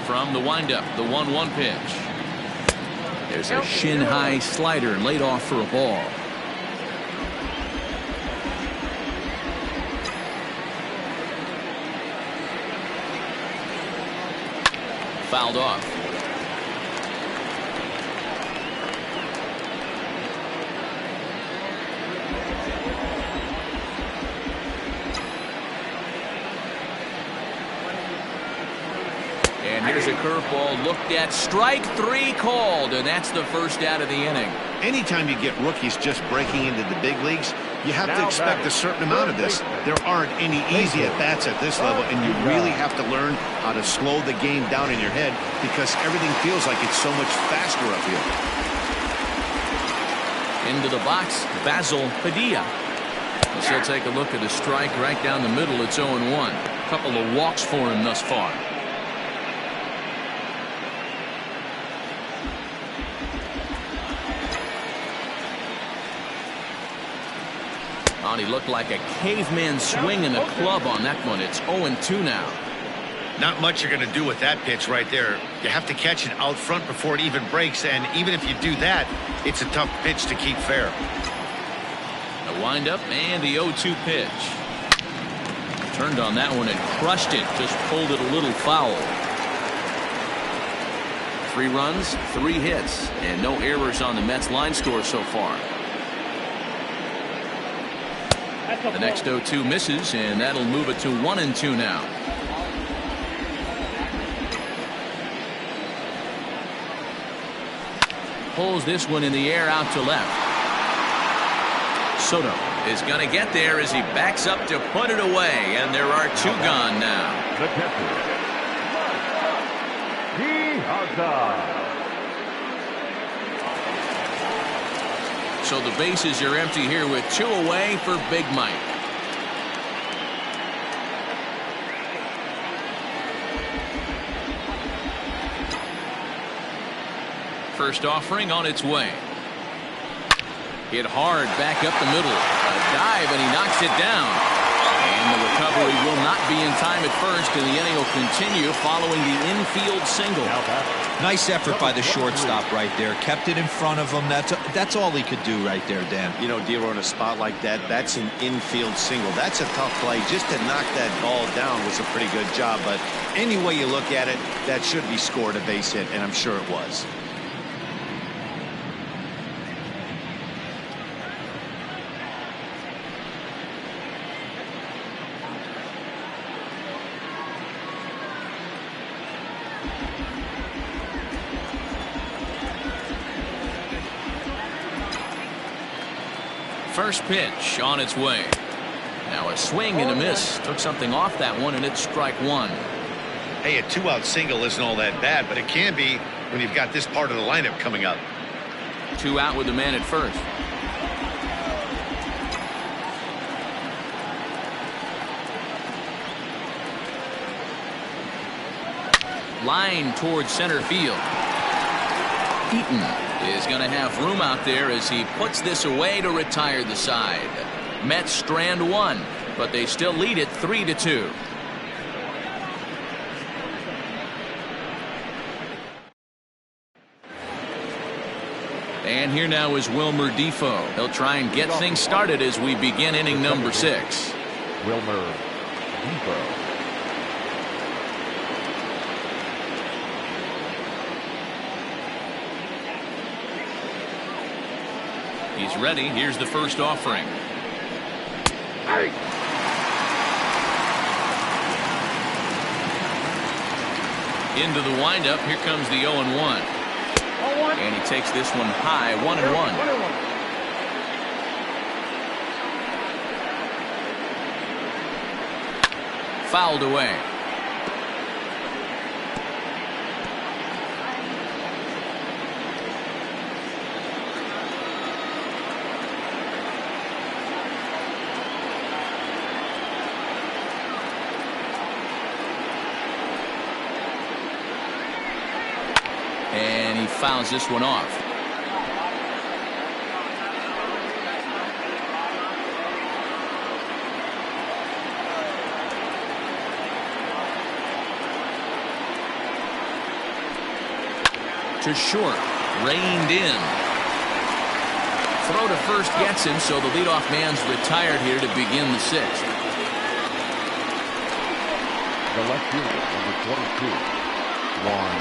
From the windup, the 1-1 pitch. There's a shin-high slider laid off for a ball. Fouled off. And here's a curveball looked at. Strike 3 called, and that's the first out of the inning. Anytime you get rookies just breaking into the big leagues, you have to expect a certain amount of this. There aren't any easy at-bats at this level, and you really have to learn how to slow the game down in your head because everything feels like it's so much faster up here. Into the box, Basil Padilla. He'll take a look at a strike right down the middle. It's 0-1. A couple of walks for him thus far. He looked like a caveman swinging the club on that one. It's 0-2 now. Not much you're going to do with that pitch right there. You have to catch it out front before it even breaks, and even if you do that, it's a tough pitch to keep fair. A windup and the 0-2 pitch. Turned on that one and crushed it. Just pulled it a little foul. 3 runs, 3 hits, and no errors on the Mets line score so far. The next 0-2 misses, and that'll move it to 1-2 now. Pulls this one in the air out to left. Soto is going to get there as he backs up to put it away, and there are 2 gone now. The catcher, time. So the bases are empty here with 2 away for Big Mike. First offering on its way. Hit hard back up the middle. A dive, and he knocks it down. And the recovery will not be in time at first, and the inning will continue following the infield single. Nice effort by the shortstop right there. Kept it in front of him. That's all he could do right there, Dan. You know, Dero, in a spot like that, that's an infield single. That's a tough play. Just to knock that ball down was a pretty good job. But any way you look at it, that should be scored a base hit, and I'm sure it was. First pitch on its way. Now a swing and a miss. Took something off that one, and it's strike 1. Hey, a 2-out single isn't all that bad, but it can be when you've got this part of the lineup coming up. 2 out with the man at first. Line towards center field. Eaton is going to have room out there as he puts this away to retire the side. Mets strand 1, but they still lead it 3-2. And here now is Wilmer Defoe. He'll try and get things started as we begin inning number 6. Wilmer Defoe. He's ready. Here's the first offering. Into the windup. Here comes the 0-1. And he takes this one high, 1-1. Fouled away. And he fouls this one off. To short, reined in. Throw to first gets him, so the leadoff man's retired here to begin the 6th. The left fielder, number 22, Juan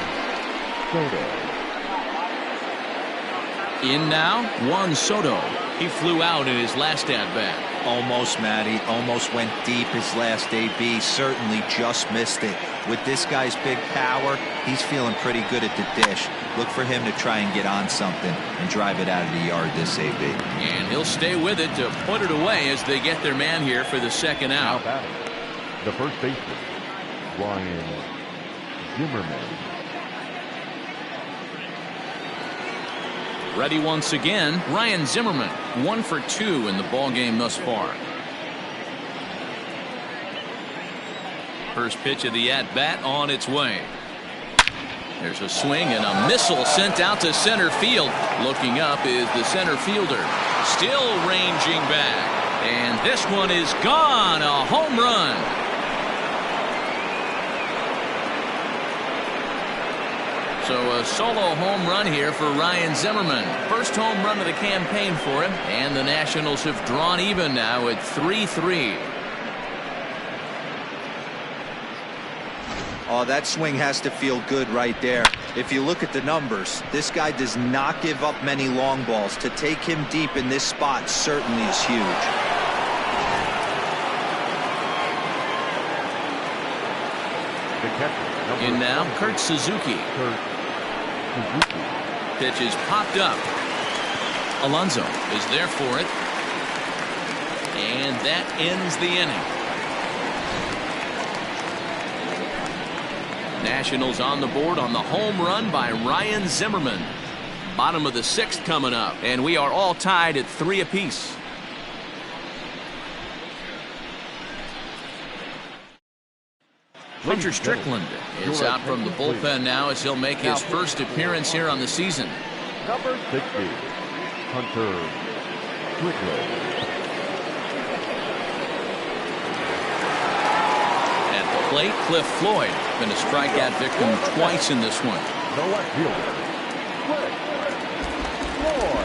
Soto. In now, Juan Soto. He flew out in his last at-bat. Almost, Matty. Almost went deep his last AB. Certainly just missed it. With this guy's big power, he's feeling pretty good at the dish. Look for him to try and get on something and drive it out of the yard this AB. And he'll stay with it to put it away as they get their man here for the second out. The first baseman, Ryan Zimmerman. Ready once again, Ryan Zimmerman, 1 for 2 in the ball game thus far. First pitch of the at-bat on its way. There's a swing and a missile sent out to center field. Looking up is the center fielder. Still ranging back. And this one is gone. A home run. So a solo home run here for Ryan Zimmerman. First home run of the campaign for him. And the Nationals have drawn even now at 3-3. Oh, that swing has to feel good right there. If you look at the numbers, this guy does not give up many long balls. To take him deep in this spot certainly is huge. The catcher, In now, Kurt Suzuki. Pitch is popped up. Alonso is there for it. And that ends the inning. Nationals on the board on the home run by Ryan Zimmerman. Bottom of the 6th coming up, and we are all tied at 3 apiece. Hunter Strickland is out from the bullpen now as he'll make his first appearance here on the season. Number 60, Hunter Strickland. At the plate, Cliff Floyd been a strikeout victim twice in this one. The left fielder, Cliff Floyd.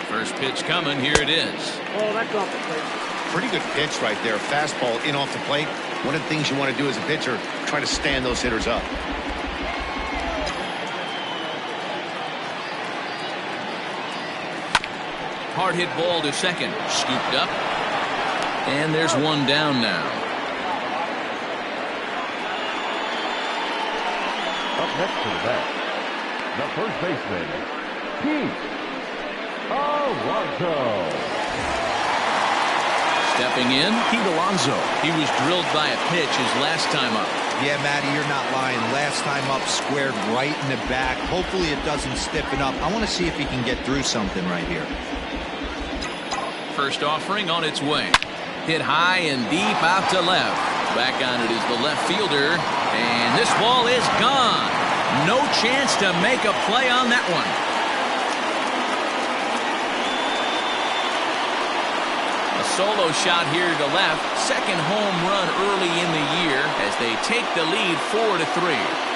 First pitch coming, here it is. Oh, that's off the plate. Pretty good pitch right there. Fastball in off the plate. One of the things you want to do as a pitcher, try to stand those hitters up. Hard hit ball to second. Scooped up. And there's one down now. Up next to the bat, the first baseman, Pete Alonso. Stepping in, Pete Alonso. He was drilled by a pitch his last time up. Yeah, Matty, you're not lying. Last time up, squared right in the back. Hopefully it doesn't stiffen up. I want to see if he can get through something right here. First offering on its way. Hit high and deep out to left. Back on it is the left fielder. And this ball is gone. No chance to make a play on that one. A solo shot here to left. Second home run early in the year as they take the lead 4-3.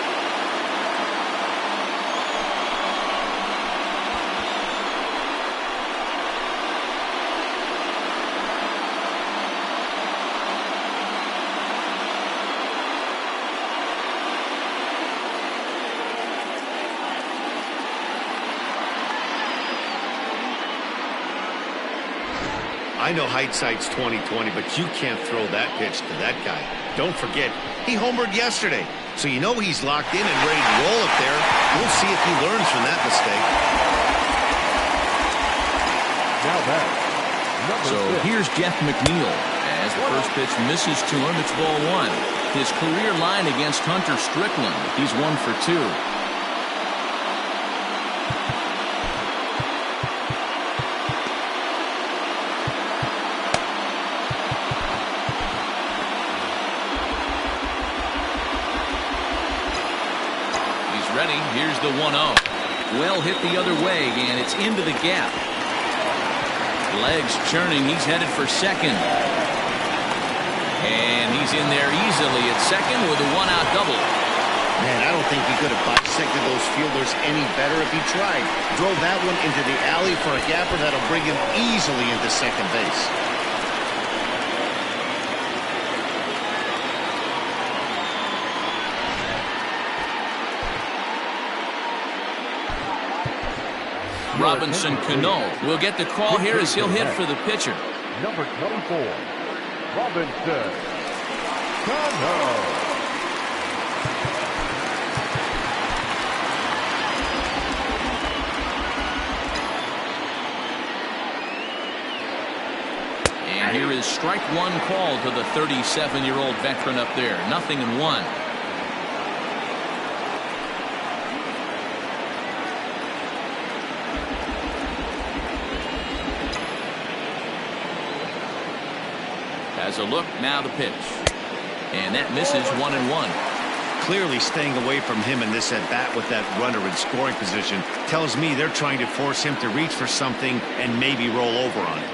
I know hindsight's 20/20, but you can't throw that pitch to that guy. Don't forget, he homered yesterday, so you know he's locked in and ready to roll up there. We'll see if he learns from that mistake. Now back, So here's Jeff McNeil. As the first pitch misses to him, it's ball 1. His career line against Hunter Strickland, he's 1 for 2. Ready. Here's the 1-0. Well hit the other way, and it's into the gap. Legs churning. He's headed for second. And he's in there easily at second with a 1-out double. Man, I don't think he could have bisected those fielders any better if he tried. Drove that one into the alley for a gapper that'll bring him easily into second base. Robinson Cano will get the call here as he'll hit for the pitcher. number 24, Robinson Cano. And here is strike 1 call to the 37-year-old veteran up there. 0-1. Has a look, now the pitch. And that misses 1-1. Clearly staying away from him in this at-bat with that runner in scoring position tells me they're trying to force him to reach for something and maybe roll over on it.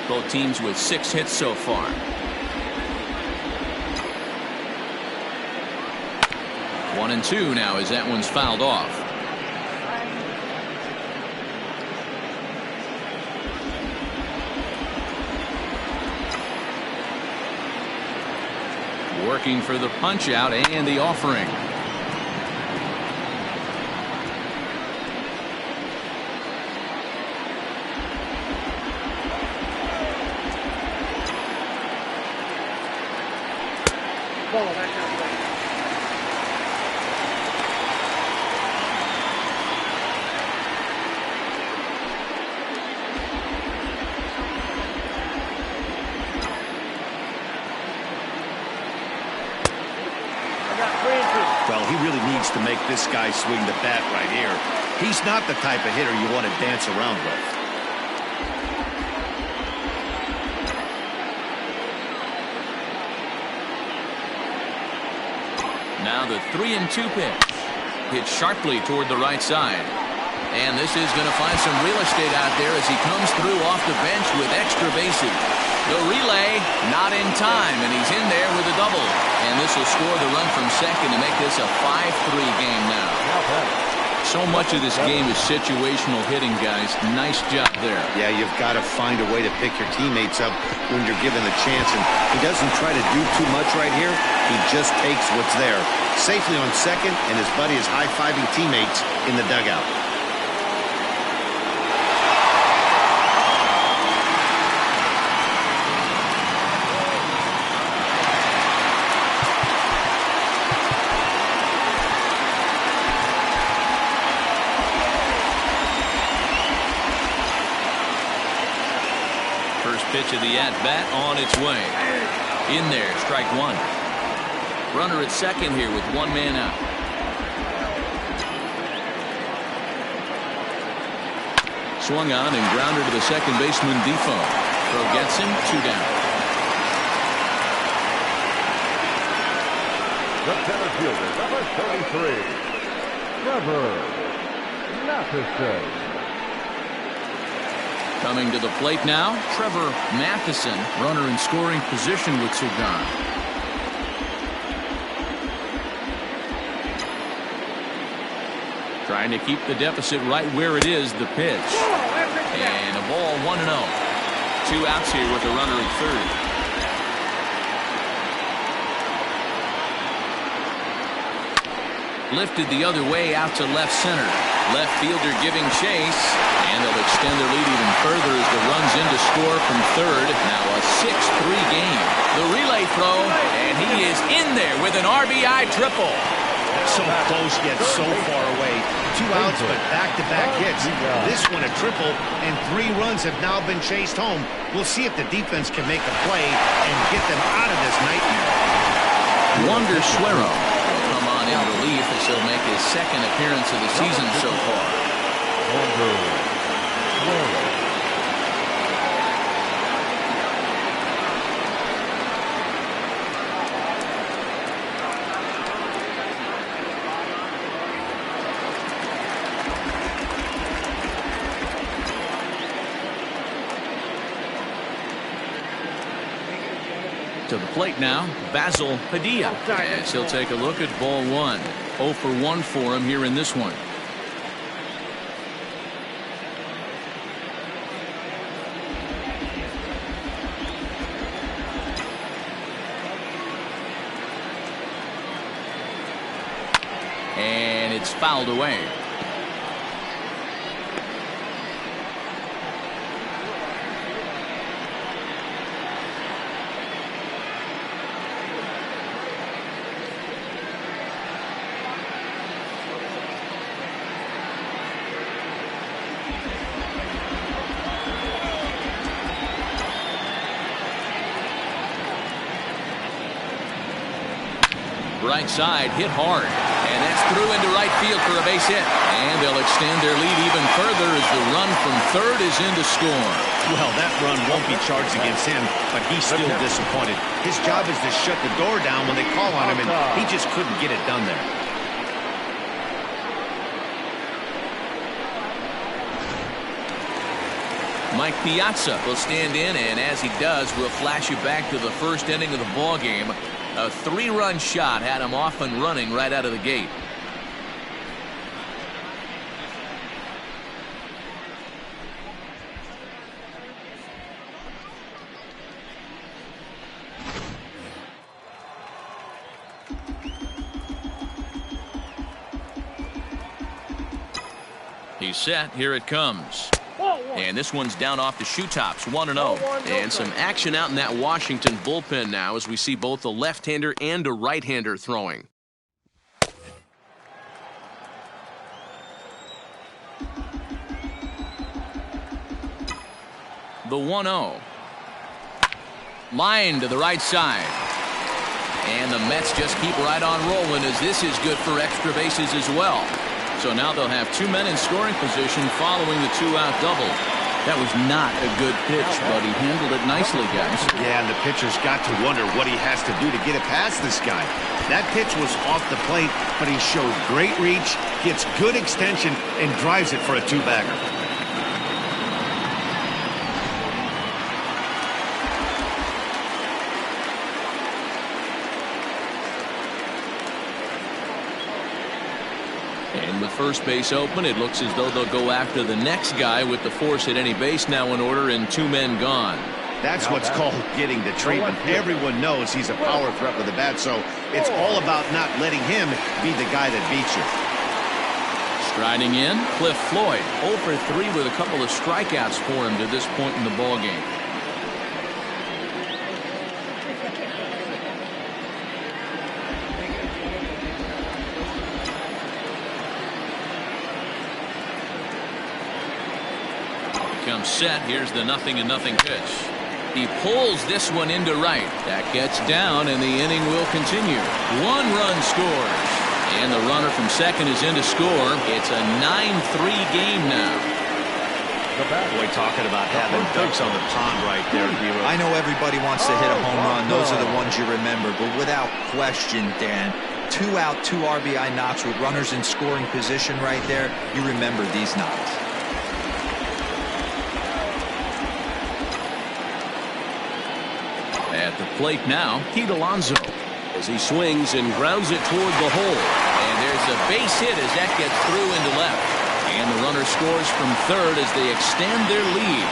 Both teams with 6 hits so far. One and two now as that one's fouled off. Working for the punch out and the offering. Ball back that way. really needs to make this guy swing the bat right here. He's not the type of hitter you want to dance around with. Now the 3-2 pitch. Hit sharply toward the right side. And this is going to find some real estate out there as he comes through off the bench with extra bases. The relay not in time, and he's in there with a double. And this will score the run from second to make this a 5-3 game now. So much of this game is situational hitting, guys. Nice job there. Yeah, you've got to find a way to pick your teammates up when you're given the chance. And he doesn't try to do too much right here. He just takes what's there. Safely on second, and his buddy is high-fiving teammates in the dugout. First pitch of the at-bat on its way. In there, strike one. Runner at second here with one man out. Swung on and grounded to the second baseman Defoe. Throw gets him, 2 down. The center fielder, number 33, Trevor Matheson. Coming to the plate now, Trevor Matheson, runner in scoring position with two gone. Trying to keep the deficit right where it is, the pitch. And a ball, 1-0. 2 outs here with a runner at third. Lifted the other way out to left center. Left fielder giving chase. And they'll extend their lead even further as the run's in to score from third. Now a 6-3 game. The relay throw, and he is in there with an RBI triple. So close yet so far away. 2 outs, but back-to-back hits. This one a triple, and 3 runs have now been chased home. We'll see if the defense can make a play and get them out of this nightmare. Wander Suero will come on in relief as he'll make his second appearance of the season so far. Wander Suero. To the plate now, Basil Padilla, as he'll take a look at ball 1. 0 for 1 for him here in this one. And it's fouled away. Right side hit hard, and that's through into right field for a base hit, and they'll extend their lead even further as the run from third is in to score. Well, that run won't be charged against him, but he's still disappointed. His job is to shut the door down when they call on him, and he just couldn't get it done there. Mike Piazza will stand in, and as he does, we'll flash you back to the first inning of the ball game. A 3-run shot had him off and running right out of the gate. He's set. Here it comes. And this one's down off the shoe tops, 1-0. And some action out in that Washington bullpen now as we see both a left-hander and a right-hander throwing. The 1-0. Line to the right side. And the Mets just keep right on rolling as this is good for extra bases as well. So now they'll have 2 men in scoring position following the 2-out double. That was not a good pitch, but he handled it nicely, guys. Yeah, and the pitcher's got to wonder what he has to do to get it past this guy. That pitch was off the plate, but he showed great reach, gets good extension, and drives it for a 2-bagger. And with first base open, it looks as though they'll go after the next guy with the force at any base now in order and 2 men gone. That's what's called getting the treatment. Everyone knows he's a power threat with the bat, so it's all about not letting him be the guy that beats you. Striding in, Cliff Floyd, 0 for 3 with a couple of strikeouts for him to this point in the ballgame. Comes set. Here's the 0-0 pitch. He pulls this one into right. That gets down, and the inning will continue. 1 run scores. And the runner from second is in to score. It's a 9-3 game now. Boy, talking about having ducks on the pond right there, Hero. I know everybody wants to hit a home run. Those are the ones you remember. But without question, Dan, 2 out, 2 RBI knocks with runners in scoring position right there. You remember these knocks. At the plate now, Pete Alonso as he swings and grounds it toward the hole. And there's a base hit as that gets through into left. And the runner scores from third as they extend their lead.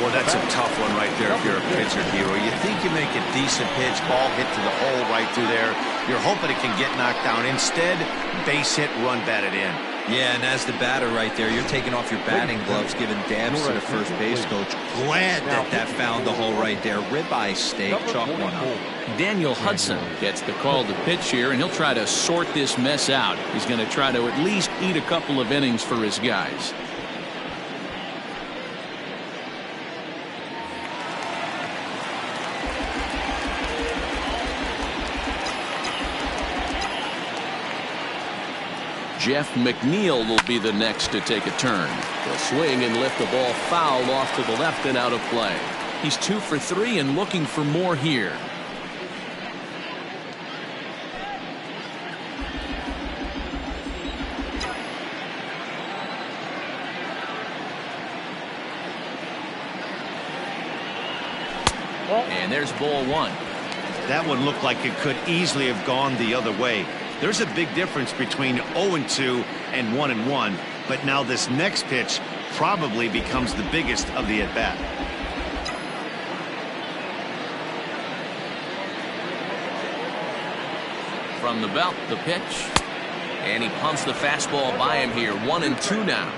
Well, that's a tough one right there if you're a pitcher, Hero. You think you make a decent pitch, ball hit to the hole right through there. You're hoping it can get knocked down. Instead, base hit, run batted in. Yeah, and as the batter right there, you're taking off your batting gloves, giving dabs to the first base coach. Glad that found the hole right there. Ribeye steak, chalk one up. Daniel Hudson gets the call to pitch here, and he'll try to sort this mess out. He's going to try to at least eat a couple of innings for his guys. Jeff McNeil will be the next to take a turn. He'll swing and lift the ball foul off to the left and out of play. He's 2 for 3 and looking for more here. And there's ball 1. That one looked like it could easily have gone the other way. There's a big difference between 0-2 and 1-1, but now this next pitch probably becomes the biggest of the at-bat. From the belt, the pitch. And he pumps the fastball by him here. 1-2 now.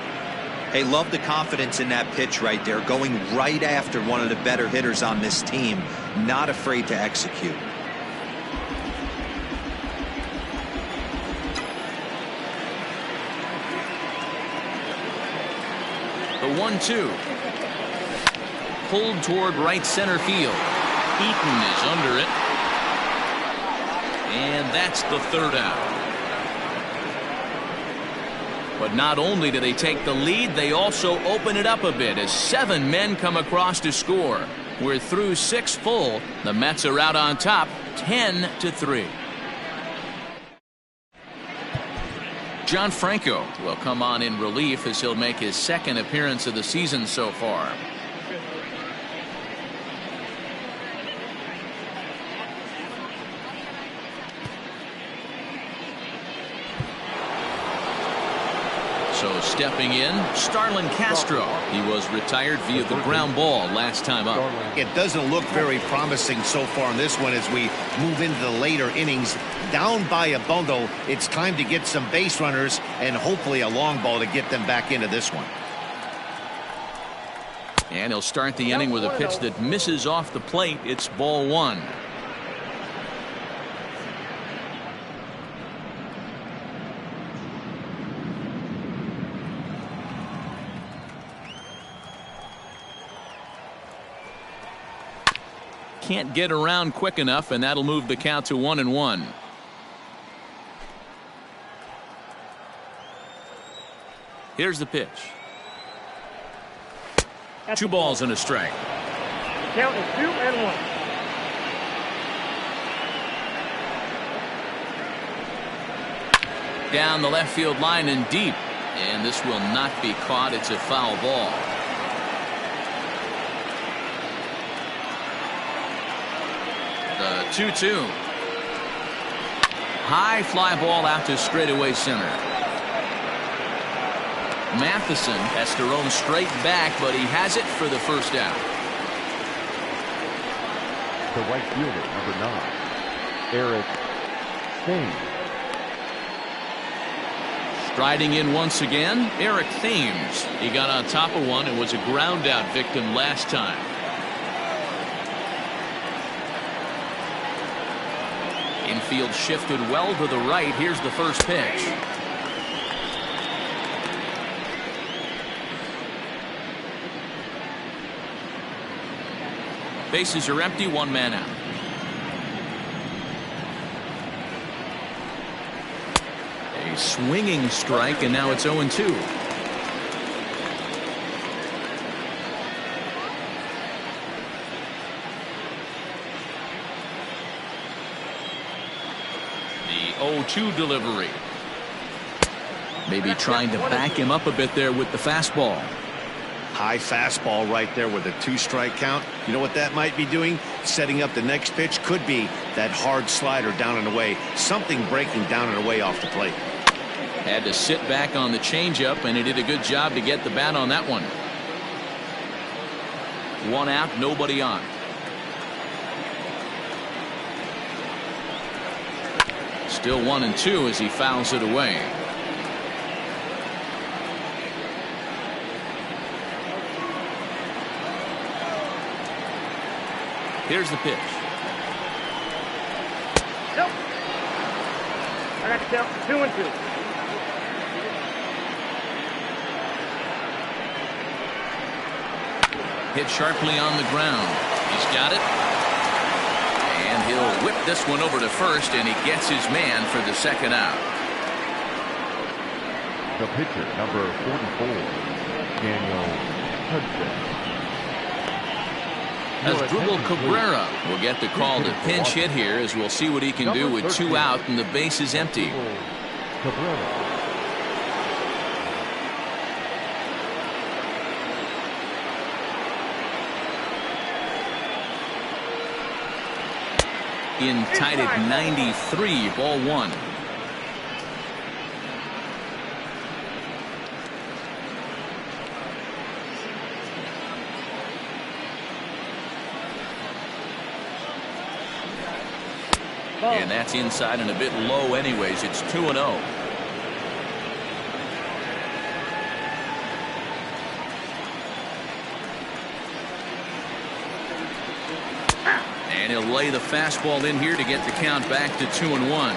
Hey, love the confidence in that pitch right there. Going right after one of the better hitters on this team. Not afraid to execute. The 1-2. Pulled toward right center field. Eaton is under it. And that's the 3rd out. But not only do they take the lead, they also open it up a bit as 7 men come across to score. We're through 6 full. The Mets are out on top 10-3. John Franco will come on in relief as he'll make his 2nd appearance of the season so far. So stepping in, Starlin Castro. He was retired via the ground ball last time up. It doesn't look very promising so far in this one as we move into the later innings. Down by a bundle, it's time to get some base runners and hopefully a long ball to get them back into this one. And he'll start the inning with a pitch that misses off the plate. It's ball 1. can't get around quick enough, and that'll move the count to 1-1. Here's the pitch. 2 balls and a strike. Count is 2-1. Down the left field line and deep, and this will not be caught. It's a foul ball. The 2-2. High fly ball out to straightaway center. Matheson has to roam straight back, but he has it for the first out. The right fielder, number 9, Eric Thames. Striding in once again, Eric Thames. He got on top of one and was a ground out victim last time. Infield shifted well to the right. Here's the first pitch. Bases are empty, 1 man out. A swinging strike, and now it's 0-2. The 0-2 delivery. Maybe trying to back him up a bit there with the fastball. High fastball right there with a 2-strike count. You know what that might be doing? Setting up the next pitch. Could be that hard slider down and away. Something breaking down and away off the plate. Had to sit back on the changeup, and he did a good job to get the bat on that one. 1 out, nobody on. Still 1-2 as he fouls it away. Here's the pitch. Nope. I got to count 2-2. Hit sharply on the ground. He's got it. And he'll whip this one over to first, and he gets his man for the second out. The pitcher, number 44, Daniel Hudson. Asdrubal Cabrera will get the call to pinch hit here, as we'll see what he can do with 2 out and the base is empty. Cabrera. In tied at 93, ball 1. And that's inside and a bit low anyways. It's 2-0. And he'll lay the fastball in here to get the count back to 2-1.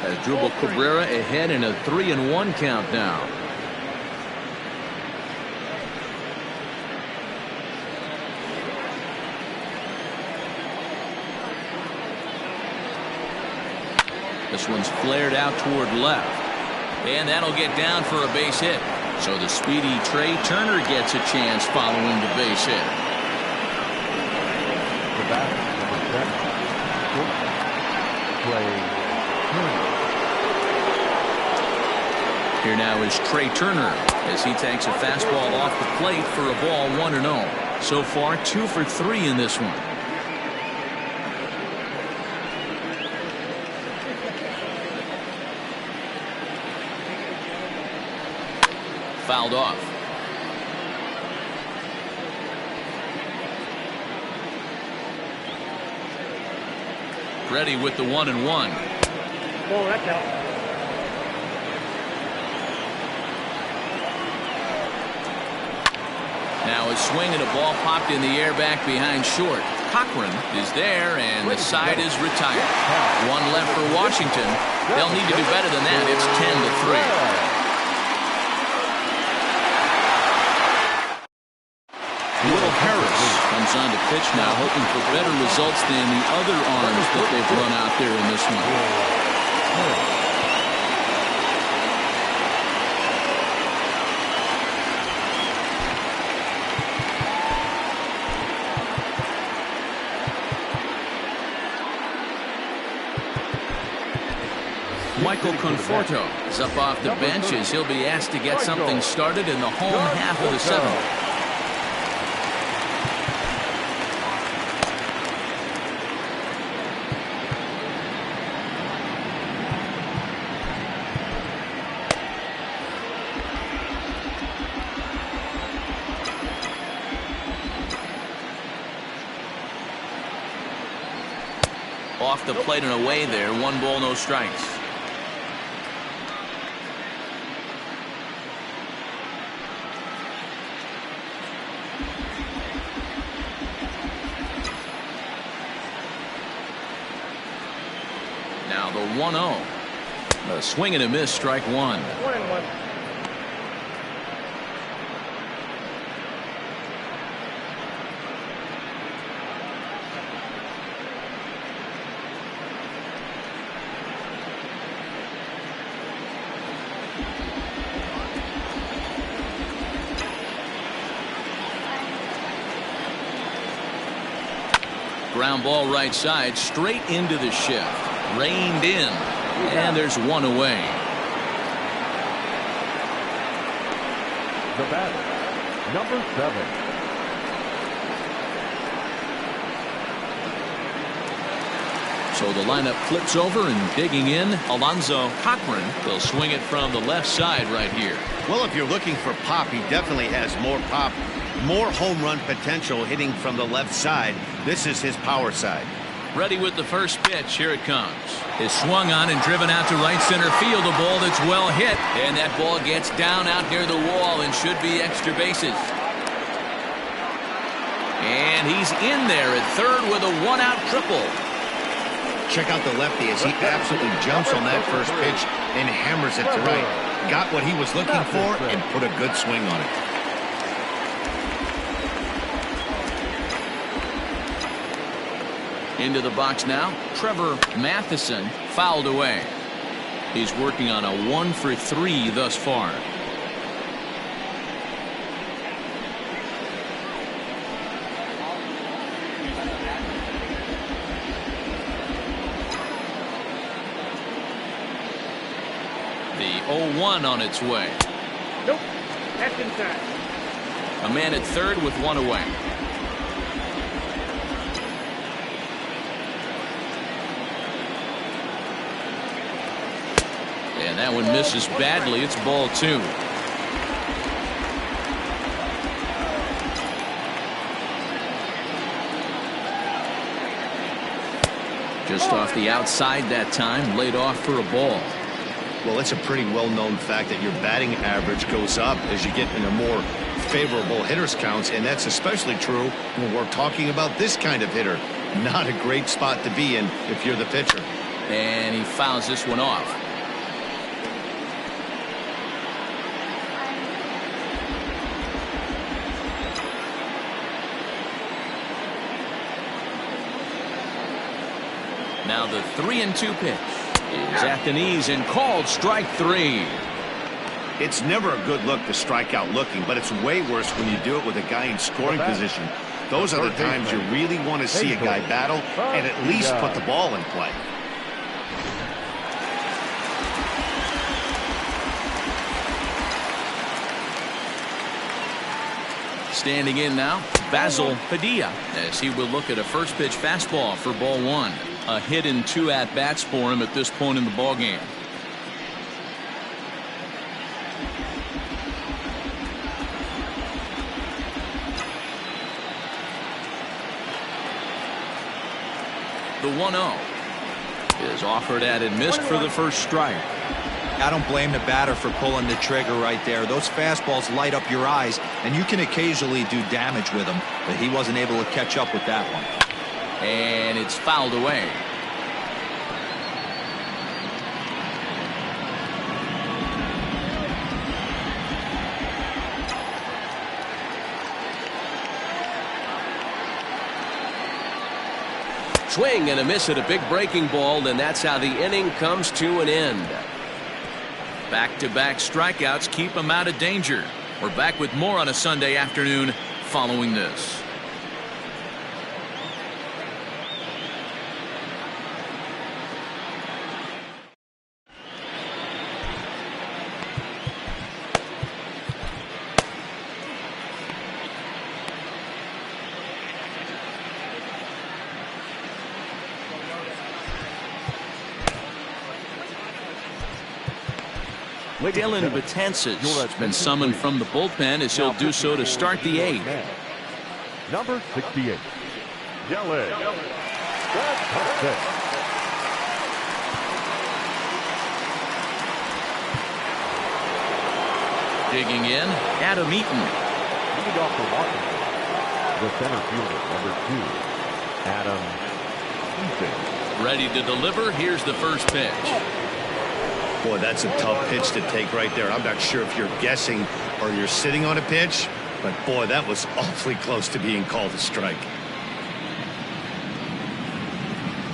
Asdrubal Cabrera ahead in a 3-1 count now. This one's flared out toward left, and that'll get down for a base hit. So the speedy Trey Turner gets a chance following the base hit. The batter, number 7, Trey Turner. Here now is Trey Turner as he takes a fastball off the plate for a ball 1-0. So far 2 for 3 in this one. Fouled off. Ready with the 1-1. Oh, that's out. Now a swing and a ball popped in the air back behind short. Cochran is there, and the side is retired. 1 left for Washington. They'll need to do better than that. It's 10-3. Will Harris comes on to pitch now, hoping for better results than the other arms that they've run out there in this one. Michael Conforto is up off the bench as he'll be asked to get something started in the home half of the seventh. Off the plate and away there. 1 ball, no strikes. Now the 1-0. A swing and a miss, strike 1. 1-1. Ground ball right side, straight into the shift. Reined in, and there's 1 away. The batter, number 7. So the lineup flips over, and digging in, Alonzo Cochran will swing it from the left side right here. Well, if you're looking for pop, he definitely has more pop, more home run potential hitting from the left side. This is his power side. Ready with the first pitch. Here it comes. Is swung on and driven out to right center field. A ball that's well hit, and that ball gets down out near the wall and should be extra bases. And he's in there at third with a 1-out triple. Check out the lefty as he absolutely jumps on that first pitch and hammers it to right. Got what he was looking for and put a good swing on it. Into the box now. Trevor Matheson fouled away. He's working on a 1 for 3 thus far. The 0-1 on its way. Nope. That's inside. A man at third with 1 away. And that one misses badly. It's ball 2. Just off the outside that time, laid off for a ball. Well, it's a pretty well-known fact that your batting average goes up as you get into more favorable hitters counts, and that's especially true when we're talking about this kind of hitter. Not a great spot to be in if you're the pitcher. And he fouls this one off. Now the 3-2 pitch is at the knees and called strike 3. It's never a good look to strike out looking, but it's way worse when you do it with a guy in scoring position. Those are the times you really want to see a guy battle and at least put the ball in play. Standing in now, Basil Padilla, as he will look at a first pitch fastball for ball 1. A hit in 2 at-bats for him at this point in the ballgame. The 1-0 is offered at and missed for the first strike. I don't blame the batter for pulling the trigger right there. Those fastballs light up your eyes, and you can occasionally do damage with them, but he wasn't able to catch up with that one. And it's fouled away. Swing and a miss at a big breaking ball, and that's how the inning comes to an end. Back-to-back strikeouts keep him out of danger. We're back with more on a Sunday afternoon following this. Dylan Betances has been summoned from the bullpen as he'll do so to start the eighth. Number 68, Dylan Betances. Digging in, Adam Eaton. Leading off for Washington, the center fielder, number 2, Adam Eaton. Ready to deliver. Here's the first pitch. Boy, that's a tough pitch to take right there. I'm not sure if you're guessing or you're sitting on a pitch, but boy, that was awfully close to being called a strike.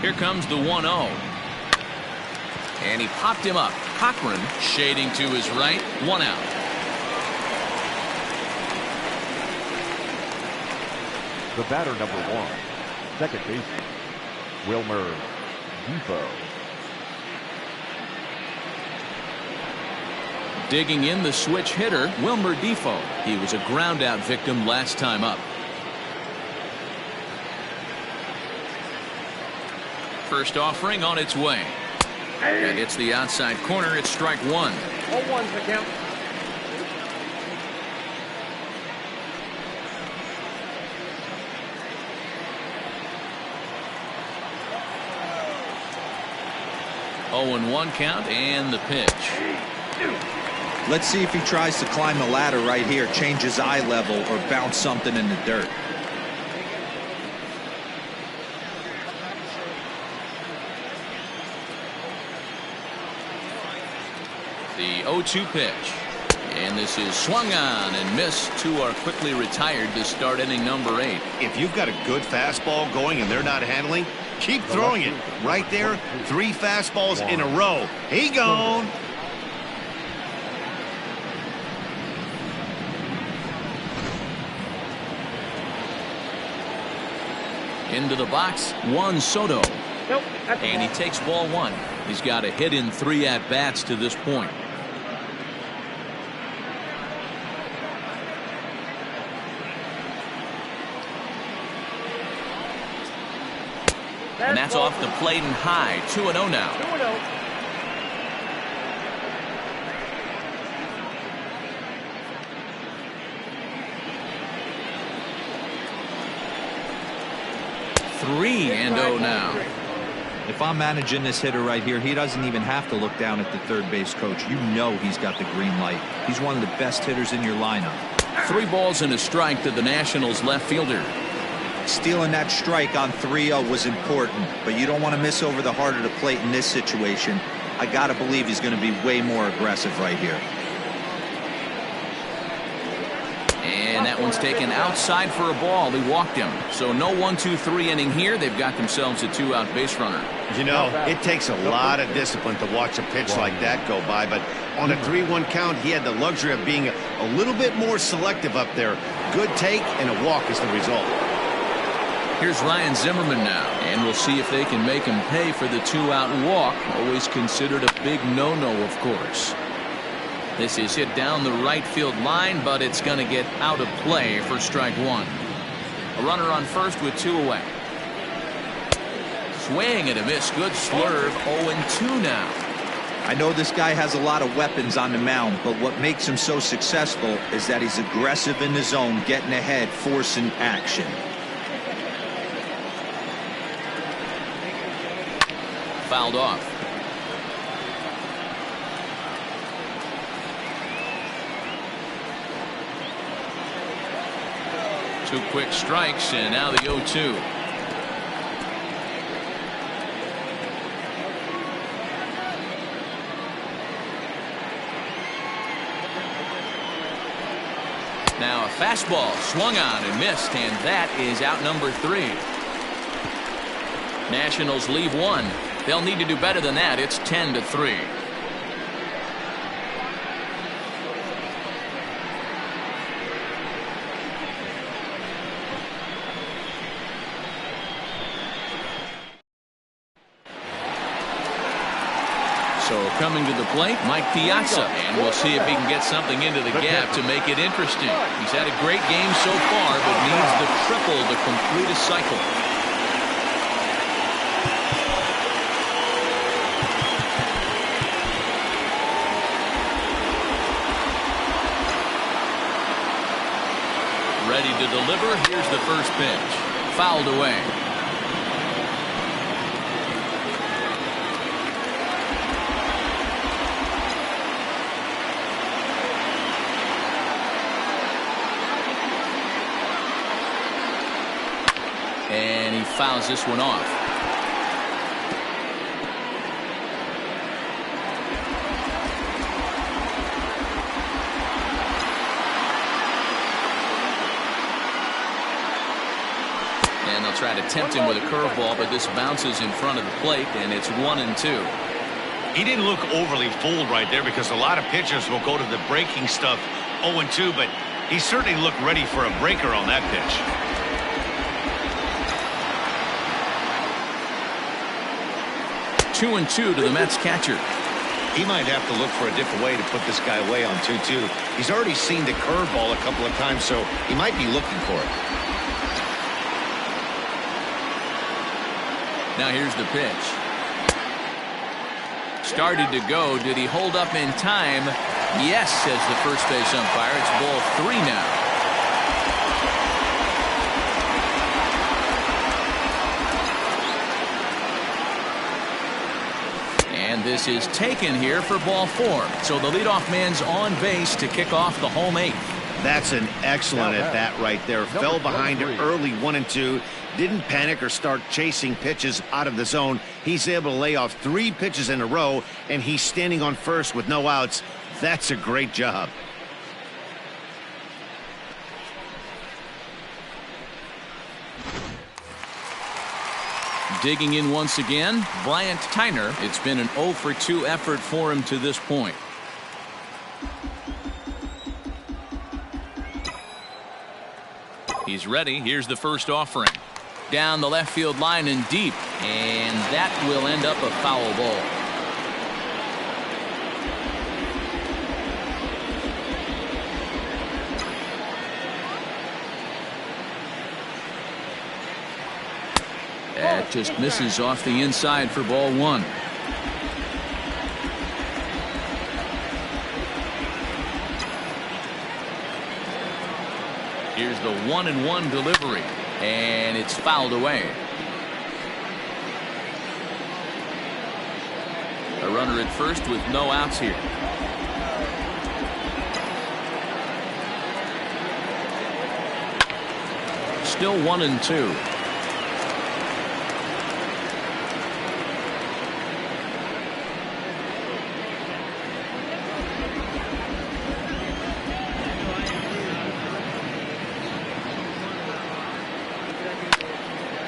Here comes the 1-0. And he popped him up. Cochran shading to his right. 1 out. The batter, number 1, second baseman, Wilmer Defoe. Digging in, the switch hitter, Wilmer Defoe. He was a ground out victim last time up. First offering on its way. And it's the outside corner. It's strike 1. 0-1's the count. Oh, and 1 count, and the pitch. Let's see if he tries to climb the ladder right here, change his eye level, or bounce something in the dirt. The 0-2 pitch. And this is swung on and missed. 2 are quickly retired to start inning number 8. If you've got a good fastball going and they're not handling, keep throwing it. Right there, 3 fastballs in a row. He gone. Into the box, Juan Soto. Nope, that's And he takes ball 1. He's got a hit in 3 at-bats to this point. And that's off the plate and high. 2-0 now. 2-0. Three and 0 now. If I'm managing this hitter right here, he doesn't even have to look down at the third base coach. You know he's got the green light. He's one of the best hitters in your lineup. 3 balls and a strike to the Nationals left fielder. Stealing that strike on 3-0 was important, but you don't want to miss over the heart of the plate in this situation. I got to believe he's going to be way more aggressive right here. And that one's taken outside for a ball. He walked him. So no 1-2-3 inning here. They've got themselves a 2-out base runner. You know, it takes a lot of discipline to watch a pitch like that go by, but on a 3-1 count, he had the luxury of being a little bit more selective up there. Good take and a walk is the result. Here's Ryan Zimmerman now, and we'll see if they can make him pay for the 2-out walk. Always considered a big no-no, of course. This is hit down the right field line, but it's going to get out of play for strike 1. A runner on first with 2 away. Swing and a miss. Good slurve. 0-2 now. I know this guy has a lot of weapons on the mound, but what makes him so successful is that he's aggressive in the zone, getting ahead, forcing action. Fouled off. Two quick strikes, and now the 0-2. Now a fastball swung on and missed, and that is out number 3. Nationals leave one. They'll need to do better than that. It's 10-3. So coming to the plate, Mike Piazza, and we'll see if he can get something into the gap to make it interesting. He's had a great game so far, but needs the triple to complete a cycle. Ready to deliver. Here's the first pitch. Fouled away. And he fouls this one off. And they'll try to tempt him with a curveball, but this bounces in front of the plate, and it's 1-2. He didn't look overly fooled right there because a lot of pitchers will go to the breaking stuff 0-2, but he certainly looked ready for a breaker on that pitch. 2-2 to the Mets catcher. He might have to look for a different way to put this guy away on 2-2. He's already seen the curveball a couple of times, so he might be looking for it. Now here's the pitch. Started to go. Did he hold up in time? Yes, says the first base umpire. It's ball 3 now. And this is taken here for ball 4. So the leadoff man's on base to kick off the home 8th. That's an excellent at bat right there. Fell behind early 1-2. Didn't panic or start chasing pitches out of the zone. He's able to lay off 3 pitches in a row, and he's standing on first with no outs. That's a great job. Digging in once again, Bryant Tyner. It's been an 0-for-2 effort for him to this point. He's ready. Here's the first offering. Down the left field line and deep. And that will end up a foul ball. That just misses off the inside for ball 1. Here's the 1-1 delivery, and it's fouled away. A runner at first with no outs here. Still 1-2.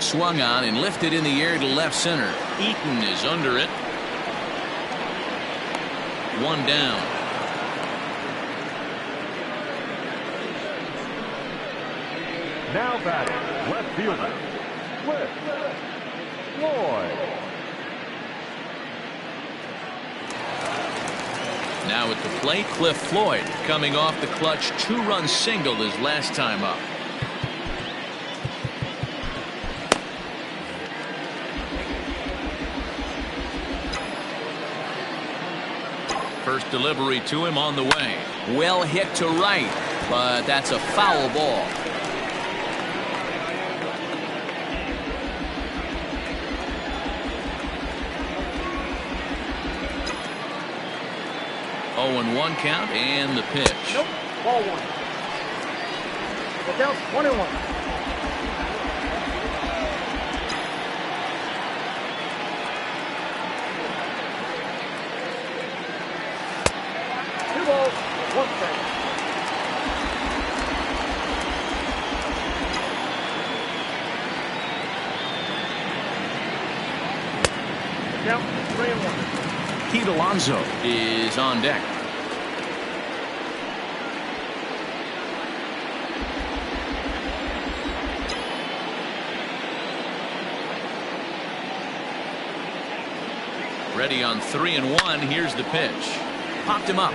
Swung on and lifted in the air to left center. Eaton is under it. 1 down. Now batting, left fielder, Cliff Floyd. Now at the plate, Cliff Floyd, coming off the clutch 2-run single his last time up. First delivery to him on the way. Well hit to right, but that's a foul ball. Oh, and 1 count and the pitch. Nope. Ball 1. The count's 1-1. Balls, 1 strike. Count 3-1. Pete Alonso is on deck. Ready on 3-1. Here's the pitch. Popped him up.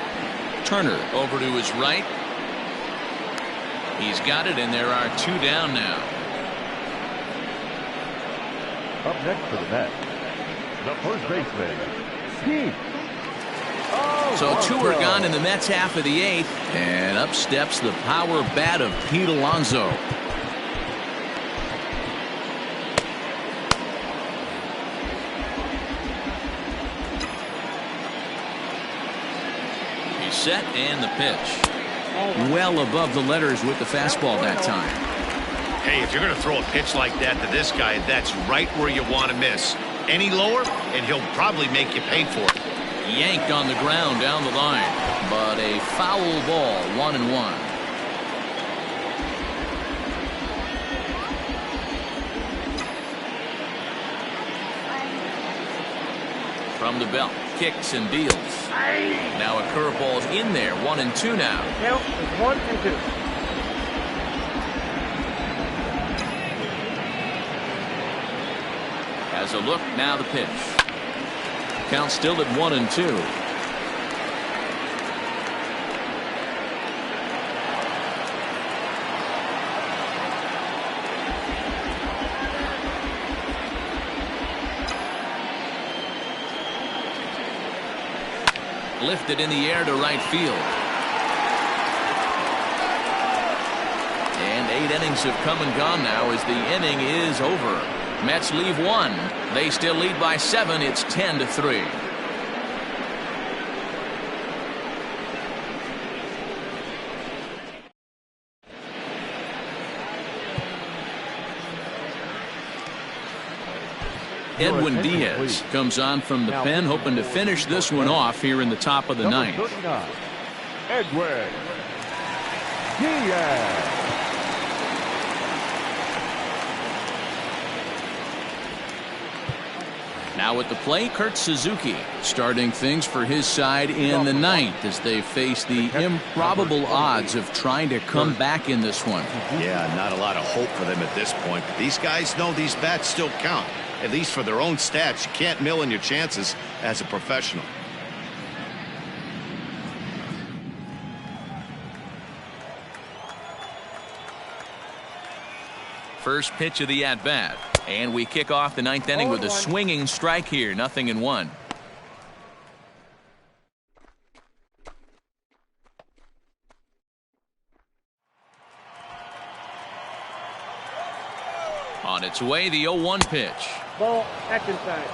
Turner over to his right. He's got it, and there are 2 down now. Up next for the Mets, the first baseman, Pete. So 2 are gone in the Mets half of the 8th, and up steps the power bat of Pete Alonso. He's set, and the pitch. Well above the letters with the fastball that time. Hey, if you're going to throw a pitch like that to this guy, that's right where you want to miss. Any lower, and he'll probably make you pay for it. Yanked on the ground down the line, but a foul ball, 1-1. From the belt, kicks and deals. Now a curveball's in there, 1-2 now. Count is 1-2. Has a look, now the pitch. Count still at 1-2. Lifted in the air to right field. And 8 innings have come and gone now as the inning is over. Mets leave 1. They still lead by 7. It's 10-3. Edwin Diaz comes on from the pen, hoping to finish this one off here in the top of the 9th. Edwin Diaz. Now at the plate, Kurt Suzuki starting things for his side in the 9th as they face the improbable odds of trying to come back in this one. Yeah, not a lot of hope for them at this point. But these guys know these bats still count, at least for their own stats. You can't mill in your chances as a professional. First pitch of the at-bat. And we kick off the 9th inning with a swinging strike here. 0-1. On its way, the 0-1 pitch. Ball, back inside.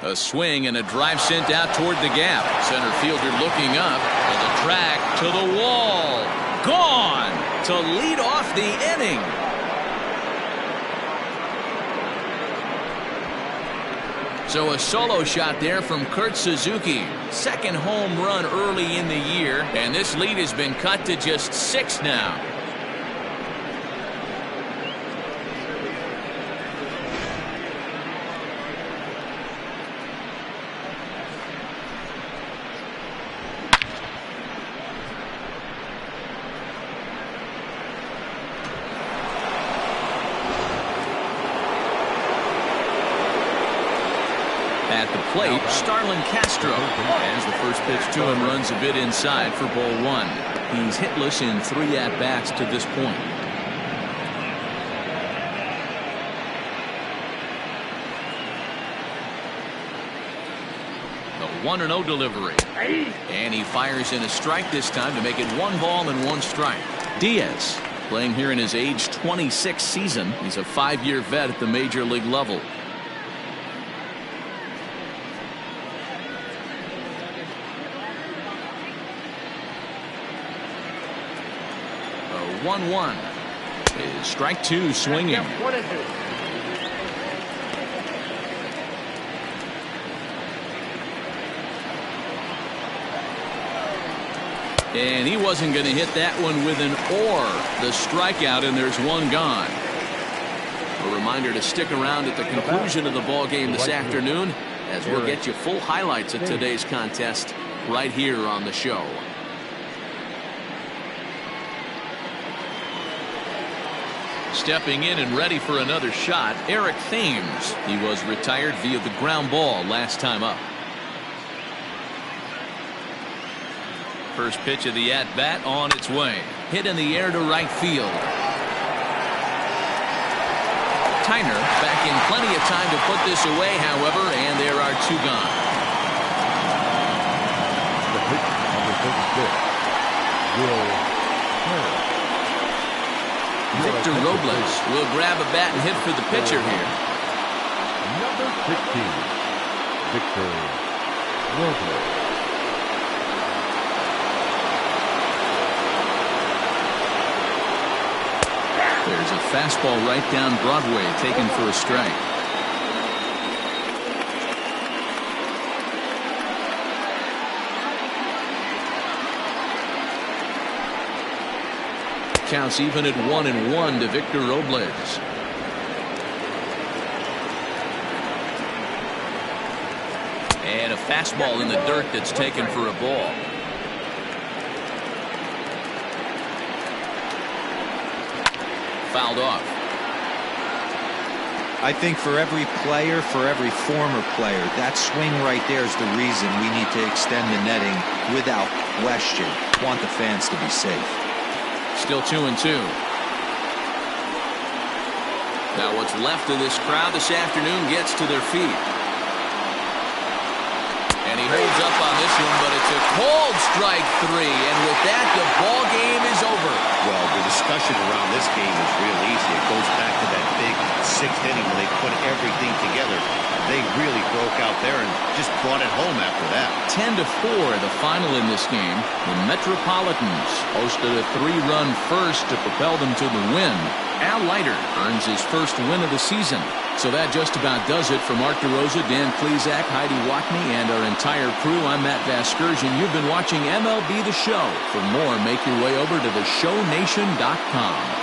A swing and a drive sent out toward the gap. Center fielder looking up. To the track, to the wall. Gone to lead off the inning. So a solo shot there from Kurt Suzuki. Second home run early in the year. And this lead has been cut to just 6 now. At the plate, Starlin Castro, as the first pitch to him runs a bit inside for ball 1. He's hitless in 3 at-bats to this point. The 1-0 delivery. And he fires in a strike this time to make it 1 ball and 1 strike. Diaz, playing here in his age 26 season. He's a 5-year vet at the major league level. 1-1 is strike 2 swinging. 1-2. And he wasn't going to hit that one with an or. The strikeout, and there's one gone. A reminder to stick around at the conclusion of the ball game this afternoon, as we'll get you full highlights of today's contest right here on the show. Stepping in and ready for another shot, Eric Thames. He was retired via the ground ball last time up. First pitch of the at-bat on its way. Hit in the air to right field. Tyner back in plenty of time to put this away, however, and there are two gone. The pitch, number 36, Will Harris. Victor Robles will grab a bat and hit for the pitcher here. Number 16, Victor Robles. There's a fastball right down Broadway, taken for a strike. Counts even at 1-1 to Victor Robles. And a fastball in the dirt that's taken for a ball. Fouled off. I think for every player, for every former player, that swing right there is the reason we need to extend the netting without question. Want the fans to be safe. Still 2-2. Now what's left of this crowd this afternoon gets to their feet. And he holds up on this one, but it's a cold strike three. And with that, the ball game is over. Well, the discussion around this game is real easy. It goes back to that big sixth inning when they put everything together. They really broke out there and just brought it home after that. 10-4 the final in this game. The Metropolitans hosted a 3-run first to propel them to the win. Al Leiter earns his first win of the season. So that just about does it for Mark DeRosa, Dan Klezak, Heidi Watney, and our entire crew. I'm Matt Vasgersian. You've been watching MLB The Show. For more, make your way over to theshownation.com.